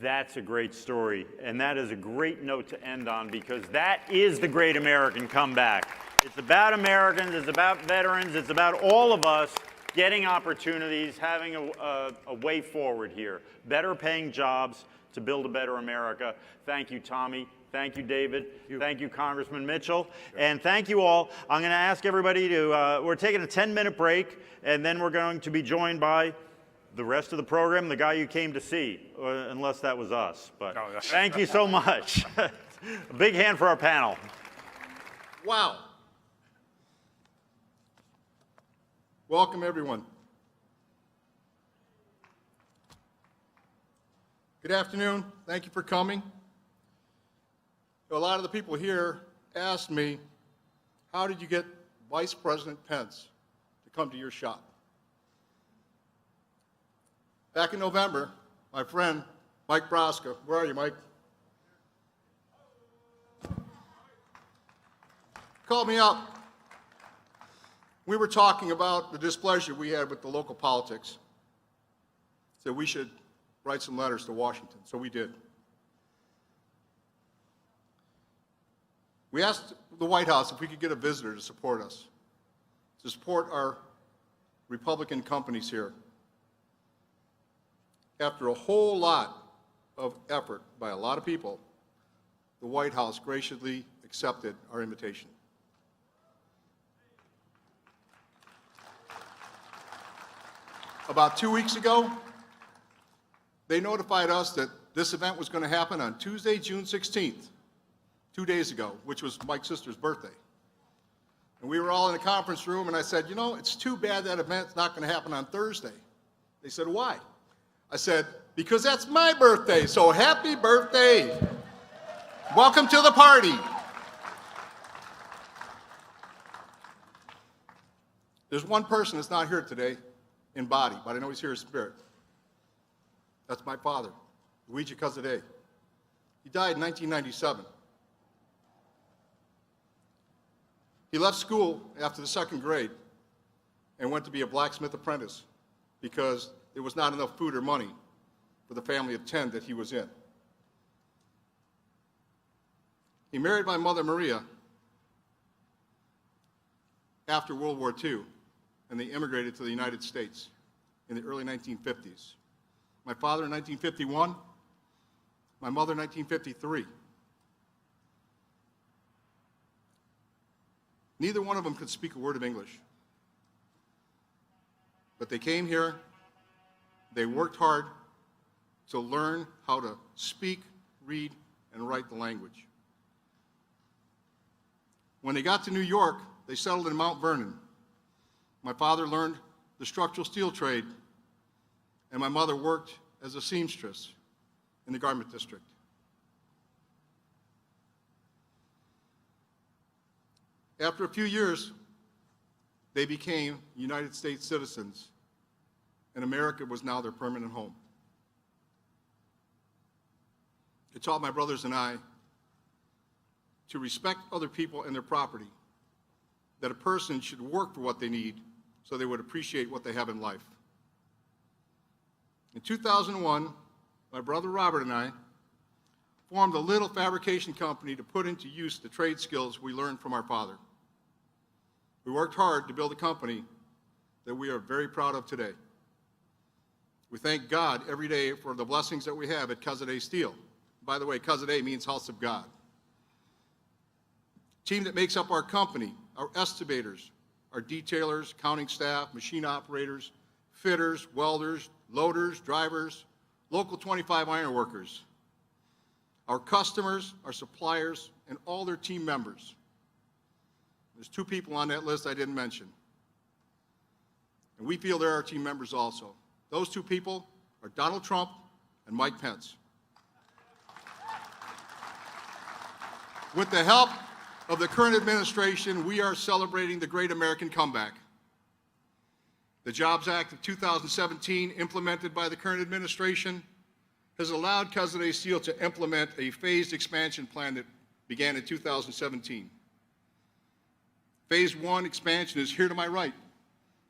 That's a great story, and that is a great note to end on, because that is the great American comeback. It's about Americans, it's about veterans, it's about all of us getting opportunities, having a way forward here. Better paying jobs to build a better America. Thank you, Tommy. Thank you, David. Thank you, Congressman Mitchell. And thank you all. I'm going to ask everybody to, we're taking a 10-minute break, and then we're going to be joined by the rest of the program, the guy you came to see, unless that was us. But thank you so much. A big hand for our panel. Wow. Welcome, everyone. Good afternoon. Thank you for coming. A lot of the people here asked me, how did you get Vice President Pence to come to your shop? Back in November, my friend, Mike Broska, where are you, Mike? Called me up. We were talking about the displeasure we had with the local politics. Said we should write some letters to Washington, so we did. We asked the White House if we could get a visitor to support us, to support our Republican companies here. After a whole lot of effort by a lot of people, the White House graciously accepted our invitation. About 2 weeks ago, they notified us that this event was going to happen on Tuesday, June 16th, 2 days ago, which was Mike's sister's birthday. And we were all in a conference room, and I said, you know, it's too bad that event's not going to happen on Thursday. They said, why? I said, because that's my birthday, so happy birthday. Welcome to the party. There's one person that's not here today in body, but I know he's here in spirit. That's my father, Luigi Casadei. He died in 1997. He left school after the second grade and went to be a blacksmith apprentice because there was not enough food or money for the family of 10 that he was in. He married my mother, Maria, after World War II, and they immigrated to the United States in the early 1950s. My father in 1951, my mother in 1953. Neither one of them could speak a word of English. But they came here, they worked hard to learn how to speak, read, and write the language. When they got to New York, they settled in Mount Vernon. My father learned the structural steel trade, and my mother worked as a seamstress in the garment district. After a few years, they became United States citizens, and America was now their permanent home. It taught my brothers and I to respect other people and their property, that a person should work for what they need so they would appreciate what they have in life. In 2001, my brother Robert and I formed a little fabrication company to put into use the trade skills we learned from our father. We worked hard to build a company that we are very proud of today. We thank God every day for the blessings that we have at Casadei Steel. By the way, Casadei means house of God. The team that makes up our company, our estimators, our detailers, counting staff, machine operators, fitters, welders, loaders, drivers, local 25 iron workers, our customers, our suppliers, and all their team members. There's 2 people on that list I didn't mention. And we feel they're our team members also. Those 2 people are Donald Trump and Mike Pence. With the help of the current administration, we are celebrating the great American comeback. The Jobs Act of 2017, implemented by the current administration, has allowed Casadei Steel to implement a phased expansion plan that began in 2017. Phase 1 expansion is here to my right.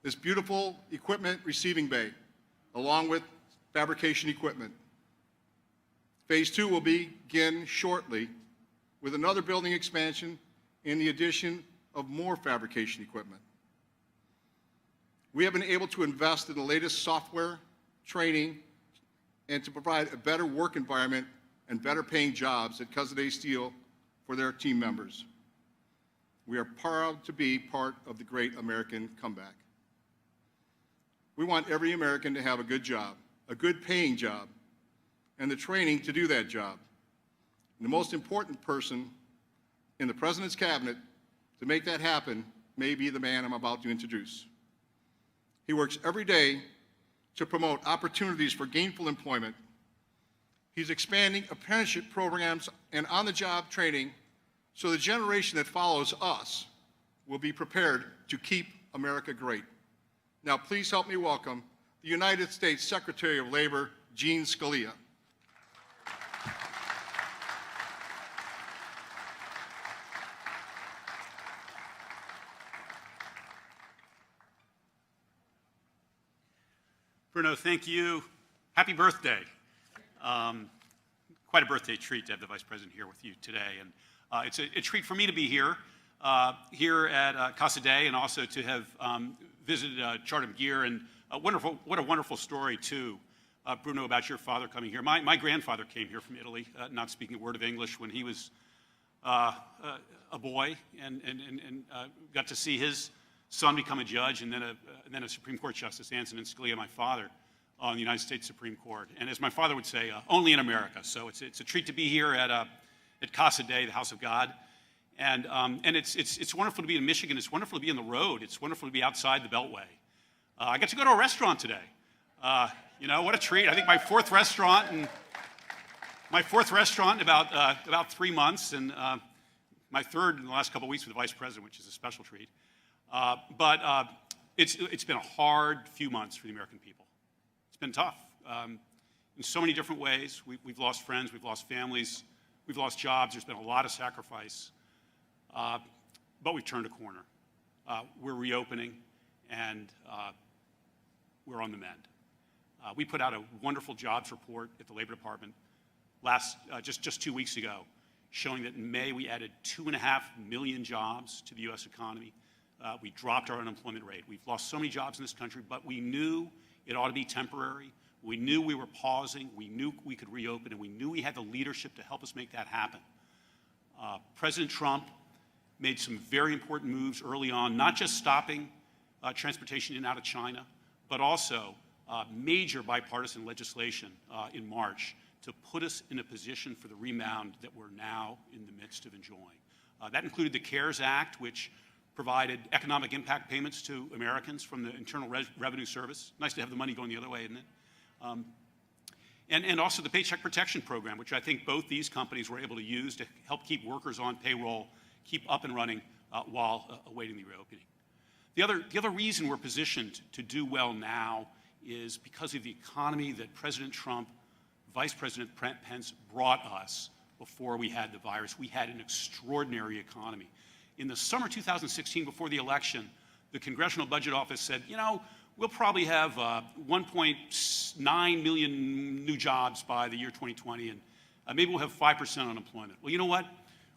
This beautiful equipment receiving bay, along with fabrication equipment. Phase 2 will begin shortly with another building expansion and the addition of more fabrication equipment. We have been able to invest in the latest software, training, and to provide a better work environment and better paying jobs at Cousin Day Steel for their team members. We are proud to be part of the great American comeback. We want every American to have a good job, a good paying job, and the training to do that job. And the most important person in the President's cabinet to make that happen may be the man I'm about to introduce. He works every day to promote opportunities for gainful employment. He's expanding apprenticeship programs and on-the-job training so the generation that follows us will be prepared to keep America great. Now, please help me welcome the United States Secretary of Labor, Gene Scalia. Bruno, thank you. Happy birthday. Quite a birthday treat to have the Vice President here with you today. And it's a treat for me to be here at Casa Day, and also to have visited Char and what a wonderful story, too, Bruno, about your father coming here. My grandfather came here from Italy, not speaking a word of English, when he was a boy, and got to see his son become a judge, and then a Supreme Court Justice, Antonin Scalia, my father, on the United States Supreme Court. And as my father would say, only in America. So it's a treat to be here at Casa Day, the House of God. And it's wonderful to be in Michigan. It's wonderful to be on the road. It's wonderful to be outside the Beltway. I got to go to a restaurant today. What a treat. I think my fourth restaurant in about 3 months, and my third in the last couple of weeks with the Vice President, which is a special treat. But it's been a hard few months for the American people. It's been tough in so many different ways. We've lost friends, we've lost families, we've lost jobs. There's been a lot of sacrifice, but we've turned a corner. We're reopening, and we're on the mend. We put out a wonderful jobs report at the Labor Department just 2 weeks ago, showing that in May we added 2.5 million jobs to the U.S. economy. We dropped our unemployment rate. We've lost so many jobs in this country, but we knew it ought to be temporary. We knew we were pausing. We knew we could reopen, and we knew we had the leadership to help us make that happen. President Trump made some very important moves early on, not just stopping transportation in and out of China, but also major bipartisan legislation in March to put us in a position for the rebound that we're now in the midst of enjoying. That included the CARES Act, which provided economic impact payments to Americans from the Internal Revenue Service. Nice to have the money going the other way, isn't it? And also the Paycheck Protection Program, which I think both these companies were able to use to help keep workers on payroll, keep up and running while awaiting the reopening. The other reason we're positioned to do well now is because of the economy that President Trump, Vice President Pence brought us before we had the virus. We had an extraordinary economy. In the summer 2016, before the election, the Congressional Budget Office said, we'll probably have 1.9 million new jobs by the year 2020, and maybe we'll have 5% unemployment. Well, you know what?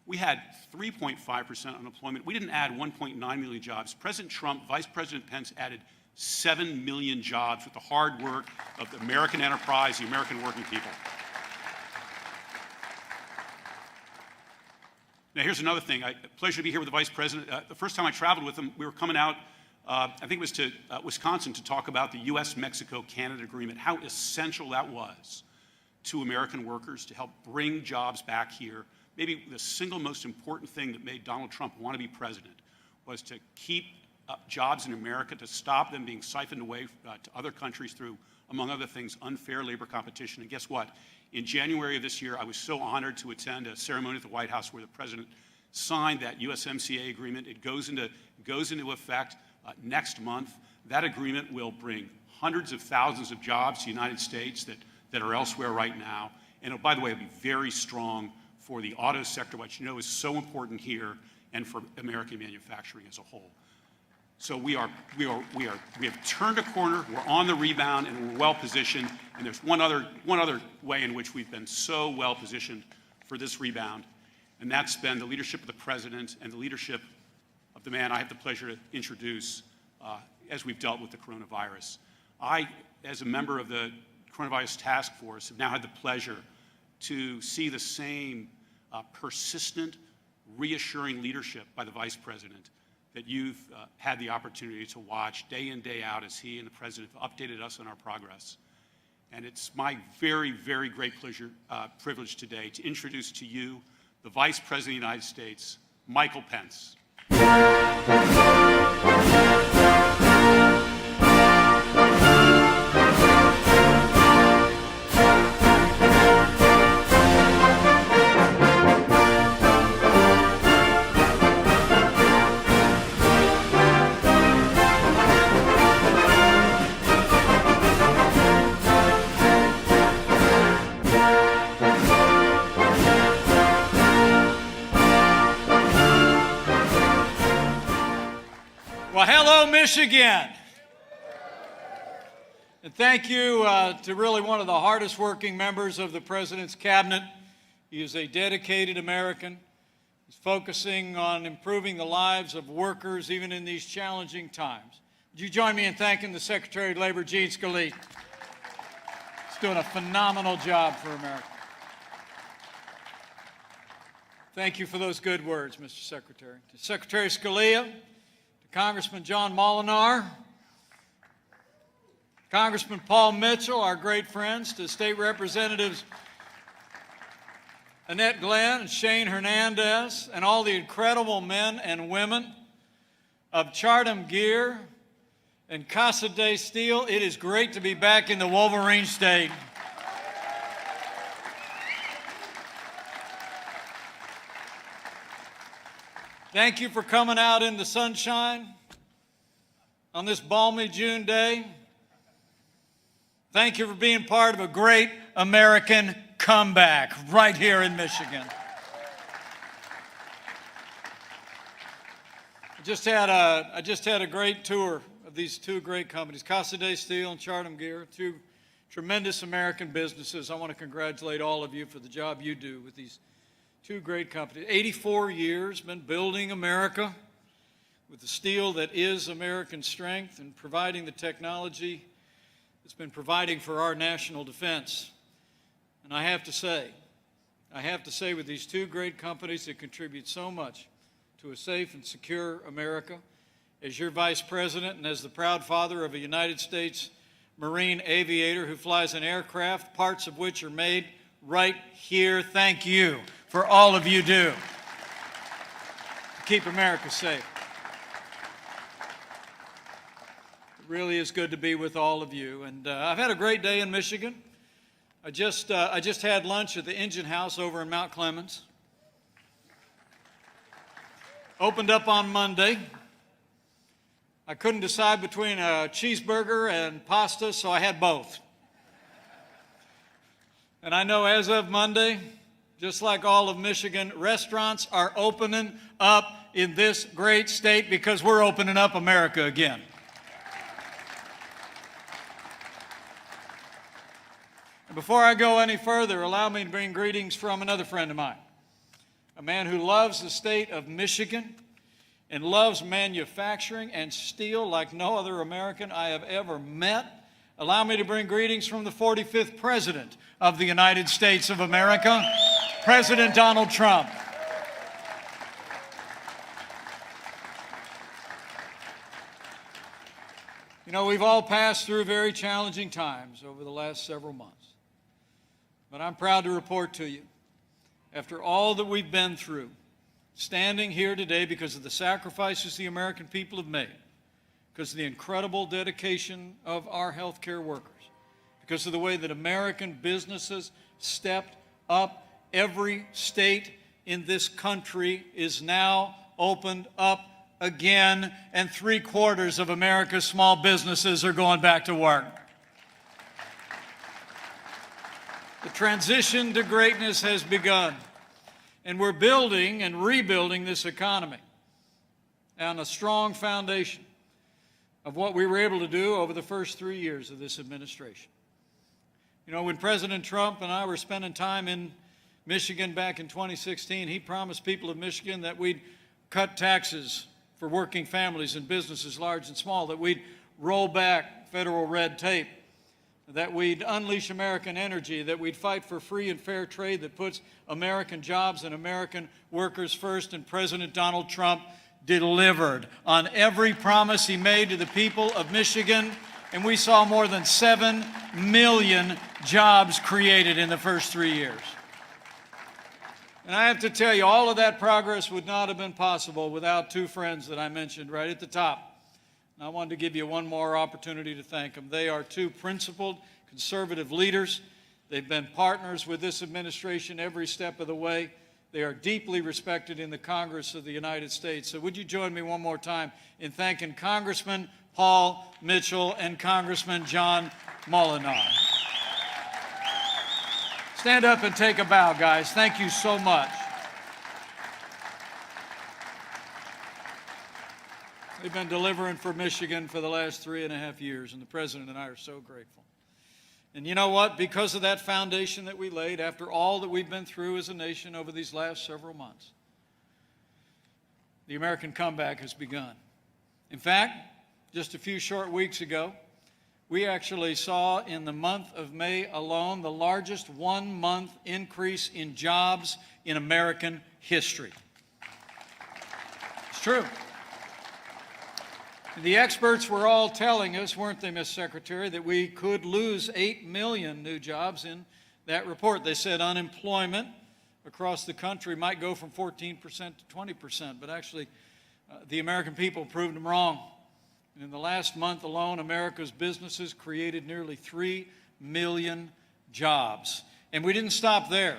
We had 3.5% unemployment. We didn't add 1.9 million jobs. President Trump, Vice President Pence added 7 million jobs with the hard work of the American enterprise, the American working people. Now, here's another thing. Pleasure to be here with the Vice President. The first time I traveled with him, we were coming out, I think it was to Wisconsin, to talk about the U.S.-Mexico-Canada agreement, how essential that was to American workers to help bring jobs back here. Maybe the single most important thing that made Donald Trump want to be president was to keep jobs in America, to stop them being siphoned away to other countries through, among other things, unfair labor competition. And guess what? In January of this year, I was so honored to attend a ceremony at the White House where the president signed that USMCA agreement. It goes into effect next month. That agreement will bring hundreds of thousands of jobs to the United States that are elsewhere right now. And by the way, it'll be very strong for the auto sector, which you know is so important here, and for American manufacturing as a whole. So we have turned a corner, we're on the rebound, and we're well positioned. And there's one other way in which we've been so well positioned for this rebound, and that's been the leadership of the President and the leadership of the man I have the pleasure to introduce as we've dealt with the coronavirus. I, as a member of the Coronavirus Task Force, have now had the pleasure to see the same persistent, reassuring leadership by the Vice President that you've had the opportunity to watch day in, day out as he and the President have updated us on our progress. And it's my very, very great privilege today to introduce to you the Vice President of the United States, Michael Pence. Well, hello, Michigan. And thank you to really one of the hardest working members of the President's cabinet. He is a dedicated American. He's focusing on improving the lives of workers even in these challenging times. Would you join me in thanking the Secretary of Labor, Gene Scalise? He's doing a phenomenal job for America. Thank you for those good words, Mr. Secretary. To Secretary Scalia, Congressman John Molinar, Congressman Paul Mitchell, our great friends, to State Representatives Annette Glenn and Shane Hernandez, and all the incredible men and women of Char Gear and Casa de Steel. It is great to be back in the Wolverine State. Thank you for coming out in the sunshine on this balmy June day. Thank you for being part of a great American comeback right here in Michigan. I just had a great tour of these two great companies, Casa de Steel and Char Gear, two tremendous American businesses. I want to congratulate all of you for the job you do with these two great companies. 84 years, been building America with the steel that is American strength and providing the technology that's been providing for our national defense. And I have to say with these two great companies that contribute so much to a safe and secure America, as your Vice President and as the proud father of a United States Marine aviator who flies an aircraft, parts of which are made right here, thank you for all of you do to keep America safe. It really is good to be with all of you. And I've had a great day in Michigan. I just had lunch at the Engine House over in Mount Clemens. Opened up on Monday. I couldn't decide between a cheeseburger and pasta, so I had both. And I know as of Monday, just like all of Michigan, restaurants are opening up in this great state because we're opening up America again. And before I go any further, allow me to bring greetings from another friend of mine, a man who loves the state of Michigan and loves manufacturing and steel like no other American I have ever met. Allow me to bring greetings from the 45th President of the United States of America, President Donald Trump. You know, we've all passed through very challenging times over the last several months. But I'm proud to report to you, after all that we've been through, standing here today because of the sacrifices the American people have made, because of the incredible dedication of our healthcare workers, because of the way that American businesses stepped up. Every state in this country is now opened up again, and 3/4 of America's small businesses are going back to work. The transition to greatness has begun. And we're building and rebuilding this economy on a strong foundation of what we were able to do over the first 3 years of this administration. You know, when President Trump and I were spending time in Michigan back in 2016, he promised people of Michigan that we'd cut taxes for working families and businesses large and small, that we'd roll back federal red tape, that we'd unleash American energy, that we'd fight for free and fair trade that puts American jobs and American workers first. And President Donald Trump delivered on every promise he made to the people of Michigan, and we saw more than 7 million jobs created in the first 3 years. And I have to tell you, all of that progress would not have been possible without two friends that I mentioned right at the top. And I wanted to give you one more opportunity to thank them. They are two principled conservative leaders. They've been partners with this administration every step of the way. They are deeply respected in the Congress of the United States. So would you join me one more time in thanking Congressman Paul Mitchell and Congressman John Molinar. Stand up and take a bow, guys. Thank you so much. They've been delivering for Michigan for the last 3.5 years, and the President and I are so grateful. And you know what? Because of that foundation that we laid, after all that we've been through as a nation over these last several months, the American comeback has begun. In fact, just a few short weeks ago, we actually saw in the month of May alone the largest one-month increase in jobs in American history. It's true. The experts were all telling us, weren't they, Ms. Secretary, that we could lose 8 million new jobs in that report. They said unemployment across the country might go from 14% to 20%, but actually the American people proved them wrong. And in the last month alone, America's businesses created nearly 3 million jobs. And we didn't stop there.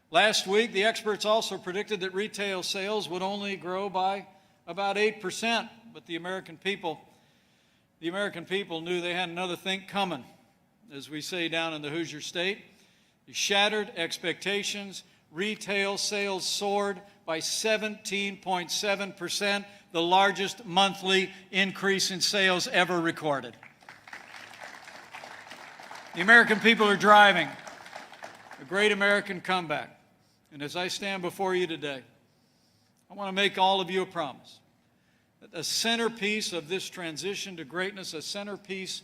Last week, the experts also predicted that retail sales would only grow by about 8%. But the American people knew they had another think coming. As we say down in the Hoosier State, they shattered expectations. Retail sales soared by 17.7%, the largest monthly increase in sales ever recorded. The American people are driving a great American comeback. And as I stand before you today, I want to make all of you a promise. A centerpiece of this transition to greatness, a centerpiece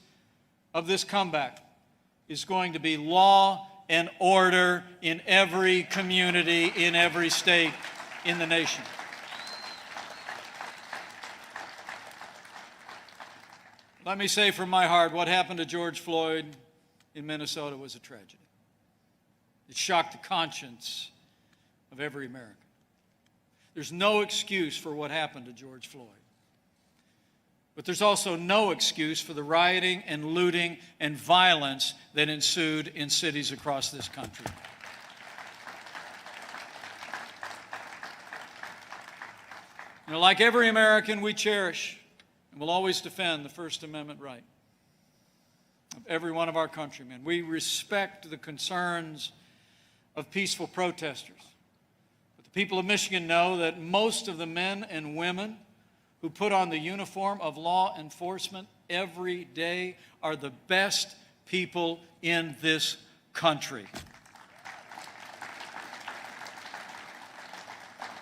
of this comeback, is going to be law and order in every community, in every state in the nation. Let me say from my heart, what happened to George Floyd in Minnesota was a tragedy. It shocked the conscience of every American. There's no excuse for what happened to George Floyd. But there's also no excuse for the rioting and looting and violence that ensued in cities across this country. You know, like every American, we cherish and will always defend the First Amendment right of every one of our countrymen. We respect the concerns of peaceful protesters. But the people of Michigan know that most of the men and women who put on the uniform of law enforcement every day are the best people in this country.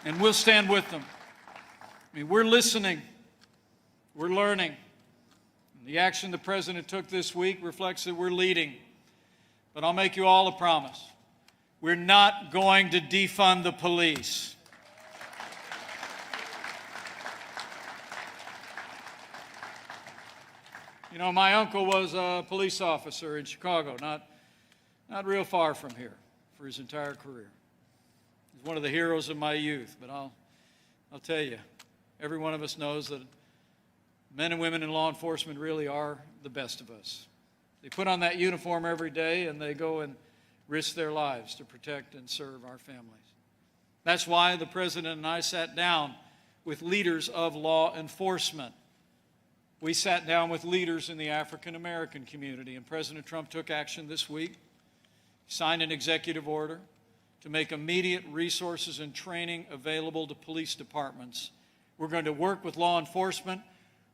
And we'll stand with them. I mean, we're listening, we're learning. And the action the President took this week reflects that we're leading. But I'll make you all a promise. We're not going to defund the police. You know, my uncle was a police officer in Chicago, not real far from here, for his entire career. He's one of the heroes of my youth, but I'll tell you, every one of us knows that men and women in law enforcement really are the best of us. They put on that uniform every day and they go and risk their lives to protect and serve our families. That's why the President and I sat down with leaders of law enforcement. We sat down with leaders in the African American community, and President Trump took action this week. He signed an executive order to make immediate resources and training available to police departments. We're going to work with law enforcement,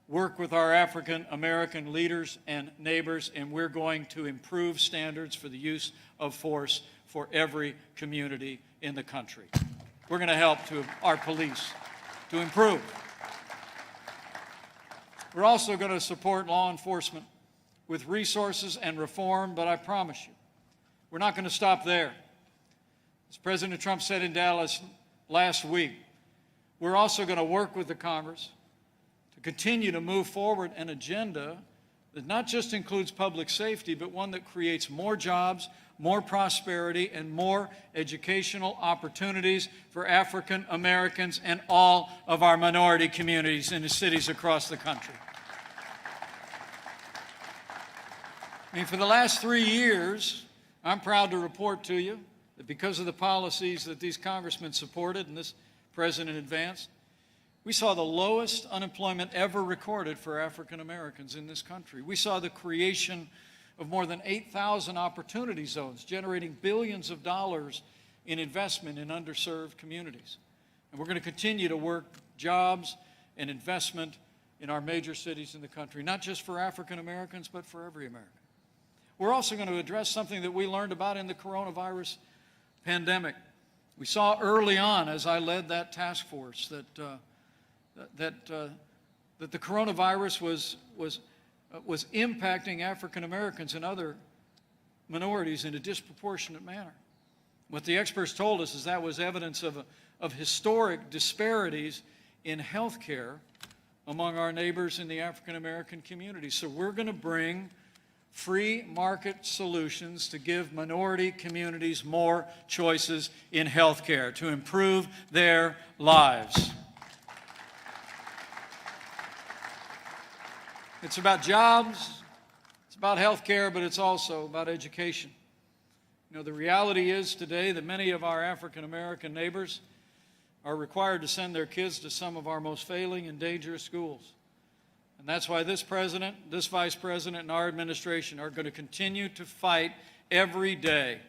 work with our African American leaders and neighbors, and we're going to improve standards for the use of force for every community in the country. We're going to help our police to improve. We're also going to support law enforcement with resources and reform, but I promise you, we're not going to stop there. As President Trump said in Dallas last week, we're also going to work with the Congress to continue to move forward an agenda that not just includes public safety, but one that creates more jobs, more prosperity, and more educational opportunities for African Americans and all of our minority communities in the cities across the country. I mean, for the last 3 years, I'm proud to report to you that because of the policies that these congressmen supported and this president advanced, we saw the lowest unemployment ever recorded for African Americans in this country. We saw the creation of more than 8,000 opportunity zones, generating billions of dollars in investment in underserved communities. And we're going to continue to work jobs and investment in our major cities in the country, not just for African Americans, but for every American. We're also going to address something that we learned about in the coronavirus pandemic. We saw early on, as I led that task force, that the coronavirus was impacting African Americans and other minorities in a disproportionate manner. What the experts told us is that was evidence of historic disparities in health care among our neighbors in the African American community. So we're going to bring free market solutions to give minority communities more choices in health care to improve their lives. It's about jobs, it's about health care, but it's also about education. You know, the reality is today that many of our African American neighbors are required to send their kids to some of our most failing and dangerous schools. And that's why this president, this vice president, and our administration are going to continue to fight every day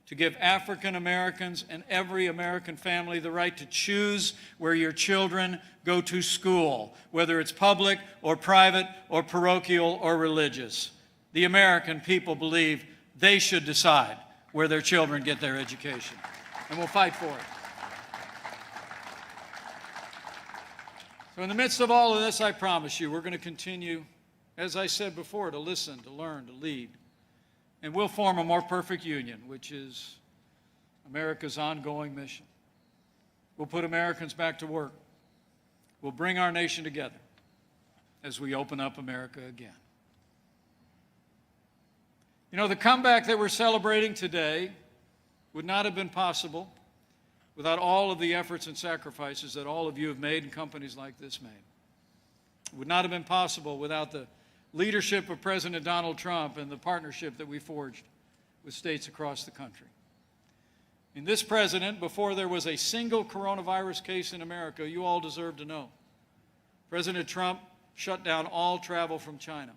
to give African Americans and every American family the right to choose where your children go to school, whether it's public or private or parochial or religious. The American people believe they should decide where their children get their education, and we'll fight for it. So in the midst of all of this, I promise you, we're going to continue, as I said before, to listen, to learn, to lead. And we'll form a more perfect union, which is America's ongoing mission. We'll put Americans back to work. We'll bring our nation together as we open up America again. You know, the comeback that we're celebrating today would not have been possible without all of the efforts and sacrifices that all of you have made and companies like this made. It would not have been possible without the leadership of President Donald Trump and the partnership that we forged with states across the country. And this president, before there was a single coronavirus case in America, you all deserve to know, President Trump shut down all travel from China.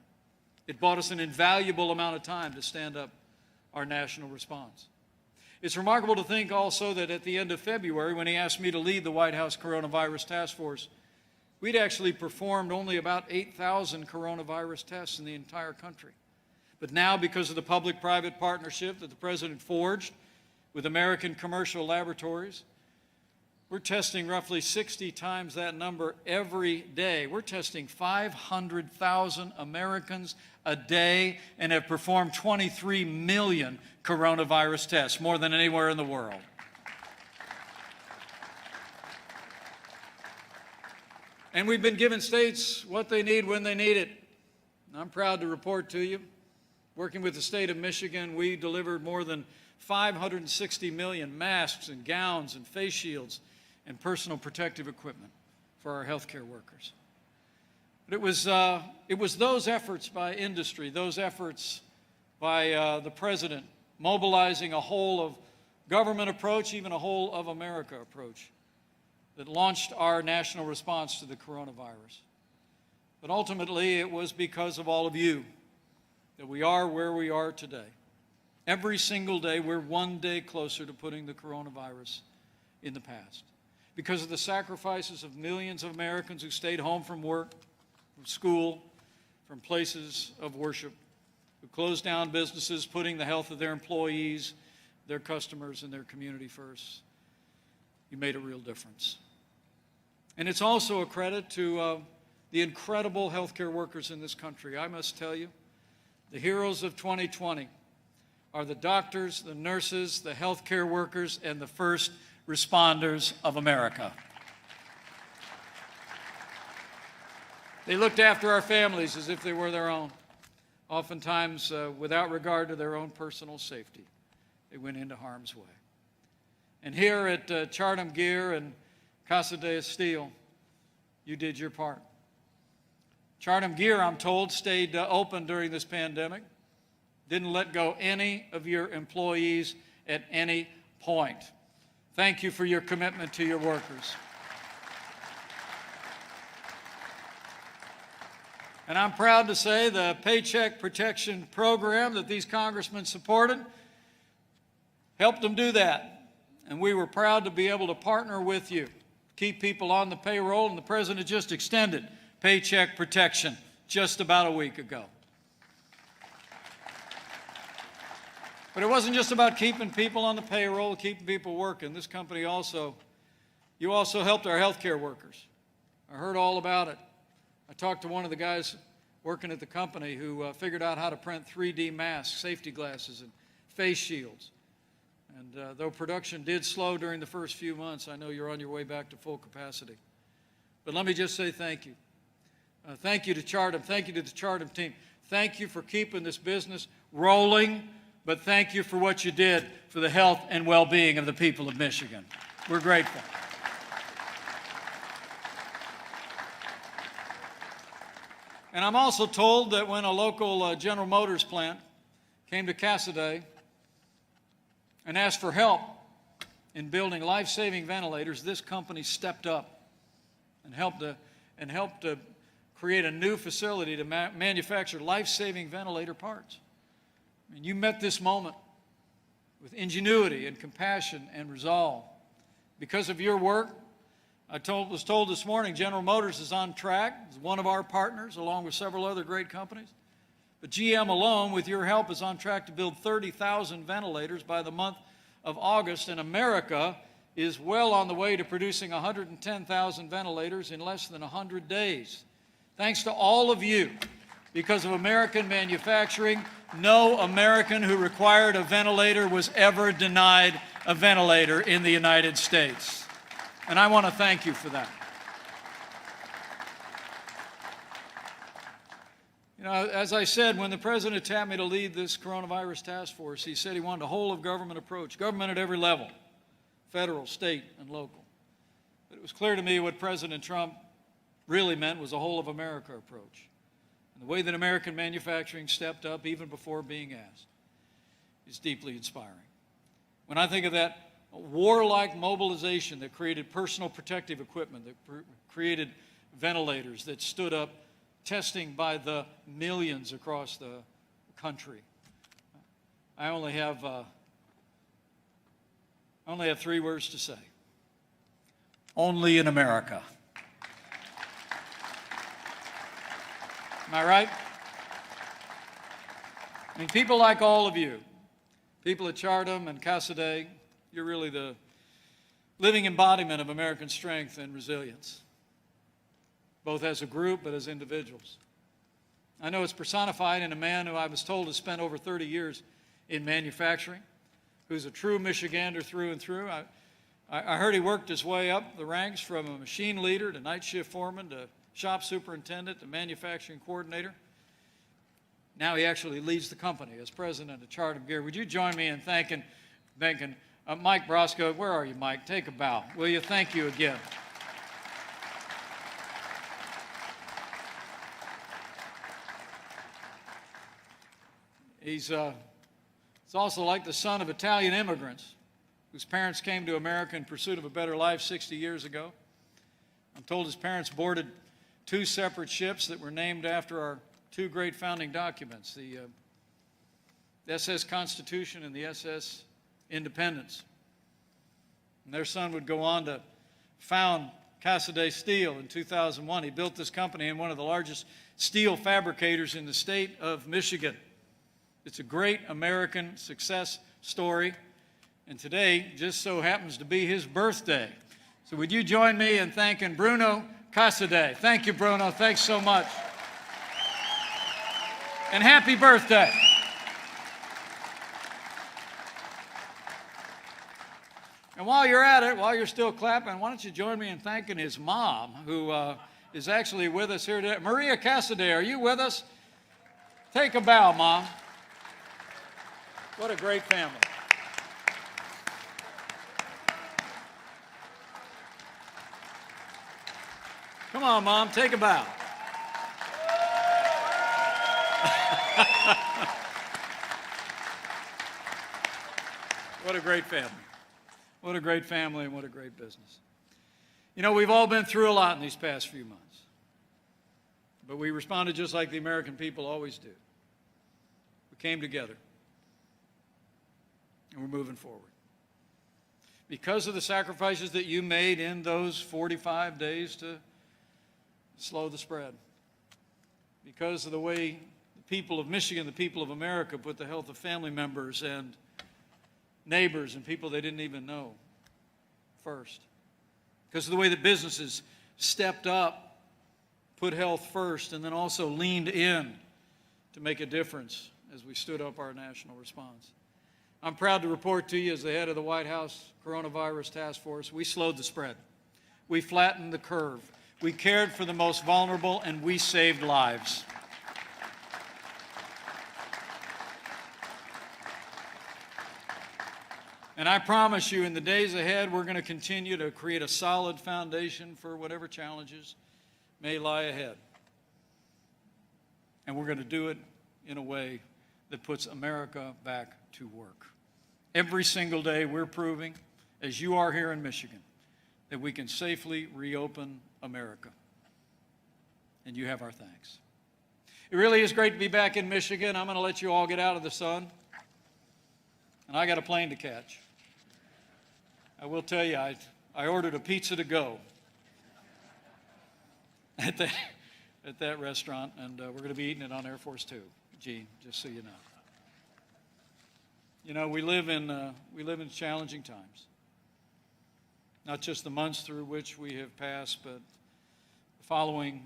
It bought us an invaluable amount of time to stand up our national response. It's remarkable to think also that at the end of February, when he asked me to lead the White House Coronavirus Task Force, we'd actually performed only about 8,000 coronavirus tests in the entire country. But now, because of the public-private partnership that the President forged with American commercial laboratories, we're testing roughly 60 times that number every day. We're testing 500,000 Americans a day and have performed 23 million coronavirus tests, more than anywhere in the world. And we've been giving states what they need when they need it. And I'm proud to report to you, working with the state of Michigan, we delivered more than 560 million masks and gowns and face shields and personal protective equipment for our healthcare workers. But it was those efforts by industry, those efforts by the President, mobilizing a whole of government approach, even a whole of America approach, that launched our national response to the coronavirus. But ultimately, it was because of all of you that we are where we are today. Every single day, we're one day closer to putting the coronavirus in the past. Because of the sacrifices of millions of Americans who stayed home from work, from school, from places of worship, who closed down businesses, putting the health of their employees, their customers, and their community first. You made a real difference. And it's also a credit to the incredible healthcare workers in this country. I must tell you, the heroes of 2020 are the doctors, the nurses, the healthcare workers, and the first responders of America. They looked after our families as if they were their own, oftentimes without regard to their own personal safety. They went into harm's way. And here at Char Gear and Casa de Steel, you did your part. Char Gear, I'm told, stayed open during this pandemic, didn't let go any of your employees at any point. Thank you for your commitment to your workers. And I'm proud to say the Paycheck Protection Program that these congressmen supported helped them do that. And we were proud to be able to partner with you, keep people on the payroll, and the President just extended Paycheck Protection just about a week ago. But it wasn't just about keeping people on the payroll, keeping people working. This company you also helped our healthcare workers. I heard all about it. I talked to one of the guys working at the company who figured out how to print 3D masks, safety glasses, and face shields. And though production did slow during the first few months, I know you're on your way back to full capacity. But let me just say thank you. Thank you to Char-Dham. Thank you to the Char-Dham team. Thank you for keeping this business rolling, but thank you for what you did for the health and well-being of the people of Michigan. We're grateful. And I'm also told that when a local General Motors plant came to Casa and asked for help in building life-saving ventilators, this company stepped up and helped to create a new facility to manufacture life-saving ventilator parts. I mean, you met this moment with ingenuity and compassion and resolve. Because of your work, was told this morning General Motors is on track. It's one of our partners, along with several other great companies. But GM alone, with your help, is on track to build 30,000 ventilators by the month of August, and America is well on the way to producing 110,000 ventilators in less than 100 days. Thanks to all of you, because of American manufacturing, no American who required a ventilator was ever denied a ventilator in the United States. And I want to thank you for that. You know, as I said, when the President tapped me to lead this coronavirus task force, he said he wanted a whole-of-government approach, government at every level, federal, state, and local. But it was clear to me what President Trump really meant was a whole-of-America approach. And the way that American manufacturing stepped up, even before being asked, is deeply inspiring. When I think of that warlike mobilization that created personal protective equipment, that created ventilators, that stood up testing by the millions across the country, I only have 3 words to say. Only in America. Am I right? I mean, people like all of you, people at Char-Dham and Casa, you're really the living embodiment of American strength and resilience, both as a group but as individuals. I know it's personified in a man who I was told has spent over 30 years in manufacturing, who's a true Michigander through and through. I heard he worked his way up the ranks from a machine leader to night shift foreman to shop superintendent to manufacturing coordinator. Now he actually leads the company as president of Char-Dham Gear. Would you join me in thanking Mike Brosco? Where are you, Mike? Take a bow. Will you? Thank you again. He's also like the son of Italian immigrants whose parents came to America in pursuit of a better life 60 years ago. I'm told his parents boarded 2 separate ships that were named after our 2 great founding documents, the the SS Constitution and the SS Independence. And their son would go on to found Cassaday Steel in 2001. He built this company and one of the largest steel fabricators in the state of Michigan. It's a great American success story, and today just so happens to be his birthday. So would you join me in thanking Bruno Cassaday? Thank you, Bruno. Thanks so much. And happy birthday. And while you're at it, while you're still clapping, why don't you join me in thanking his mom, who is actually with us here today. Maria Cassaday, are you with us? Take a bow, Mom. What a great family. Come on, Mom, take a bow. What a great family. What a great family and what a great business. You know, we've all been through a lot in these past few months, but we responded just like the American people always do. We came together, and we're moving forward. Because of the sacrifices that you made in those 45 days to slow the spread, because of the way the people of Michigan, the people of America, put the health of family members and neighbors and people they didn't even know first. Because of the way that businesses stepped up, put health first, and then also leaned in to make a difference as we stood up our national response. I'm proud to report to you, as the head of the White House Coronavirus Task Force, we slowed the spread. We flattened the curve. We cared for the most vulnerable, and we saved lives. And I promise you, in the days ahead, we're going to continue to create a solid foundation for whatever challenges may lie ahead. And we're going to do it in a way that puts America back to work. Every single day, we're proving, as you are here in Michigan, that we can safely reopen America. And you have our thanks. It really is great to be back in Michigan. I'm going to let you all get out of the sun. And I got a plane to catch. I will tell you, I ordered a pizza to go at that restaurant, and we're going to be eating it on Air Force Two, Gene, just so you know. You know, we live in challenging times. Not just the months through which we have passed, but the following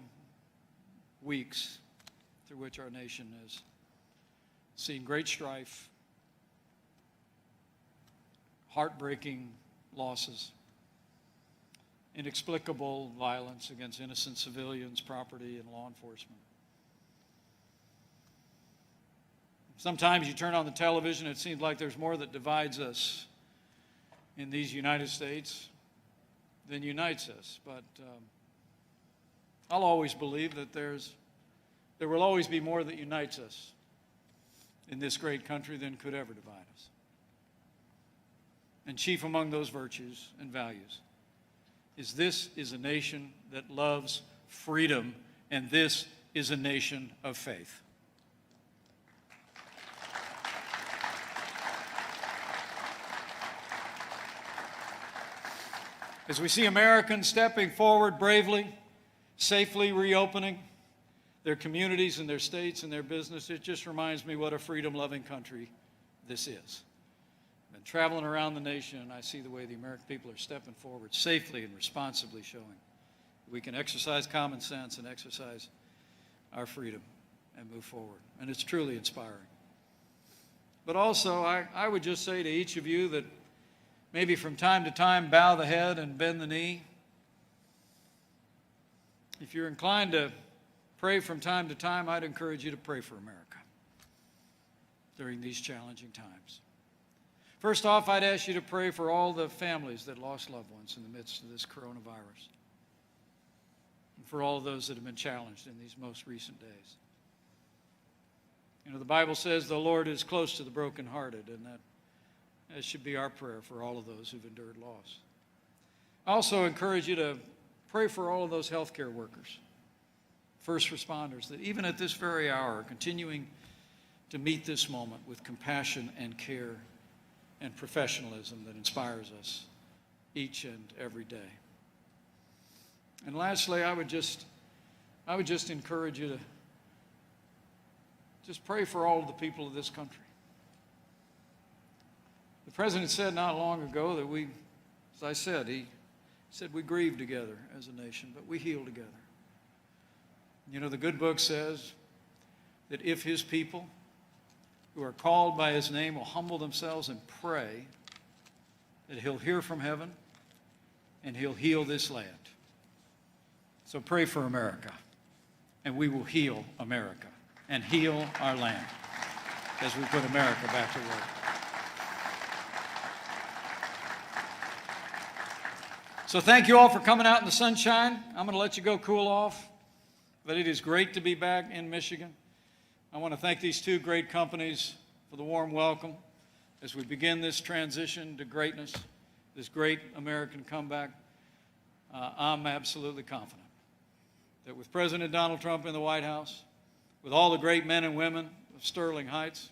weeks through which our nation has seen great strife, heartbreaking losses, inexplicable violence against innocent civilians, property, and law enforcement. Sometimes you turn on the television, it seems like there's more that divides us in these United States than unites us. But I'll always believe that there will always be more that unites us in this great country than could ever divide us. And chief among those virtues and values is this is a nation that loves freedom, and this is a nation of faith. As we see Americans stepping forward bravely, safely reopening their communities and their states and their business, it just reminds me what a freedom-loving country this is. I've been traveling around the nation, and I see the way the American people are stepping forward safely and responsibly, showing we can exercise common sense and exercise our freedom and move forward. And it's truly inspiring. But also, I would just say to each of you that maybe from time to time bow the head and bend the knee. If you're inclined to pray from time to time, I'd encourage you to pray for America during these challenging times. First off, I'd ask you to pray for all the families that lost loved ones in the midst of this coronavirus, and for all of those that have been challenged in these most recent days. You know, the Bible says the Lord is close to the brokenhearted, and that should be our prayer for all of those who've endured loss. I also encourage you to pray for all of those healthcare workers, first responders, that even at this very hour are continuing to meet this moment with compassion and care and professionalism that inspires us each and every day. And lastly, I would just encourage you to just pray for all of the people of this country. The President said not long ago that we, as I said, he said we grieve together as a nation, but we heal together. You know, the good book says that if his people who are called by his name will humble themselves and pray, that he'll hear from heaven and he'll heal this land. So pray for America, and we will heal America and heal our land as we put America back to work. So thank you all for coming out in the sunshine. I'm going to let you go cool off, but it is great to be back in Michigan. I want to thank these two great companies for the warm welcome as we begin this transition to greatness, this great American comeback. I'm absolutely confident that with President Donald Trump in the White House, with all the great men and women of Sterling Heights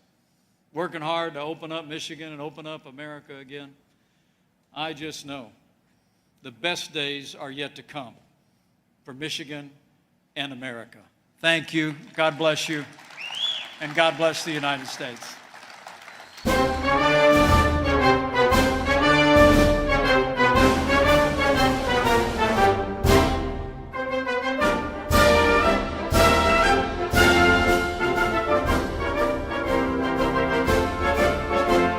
working hard to open up Michigan and open up America again, I just know the best days are yet to come for Michigan and America. Thank you. God bless you. And God bless the United States.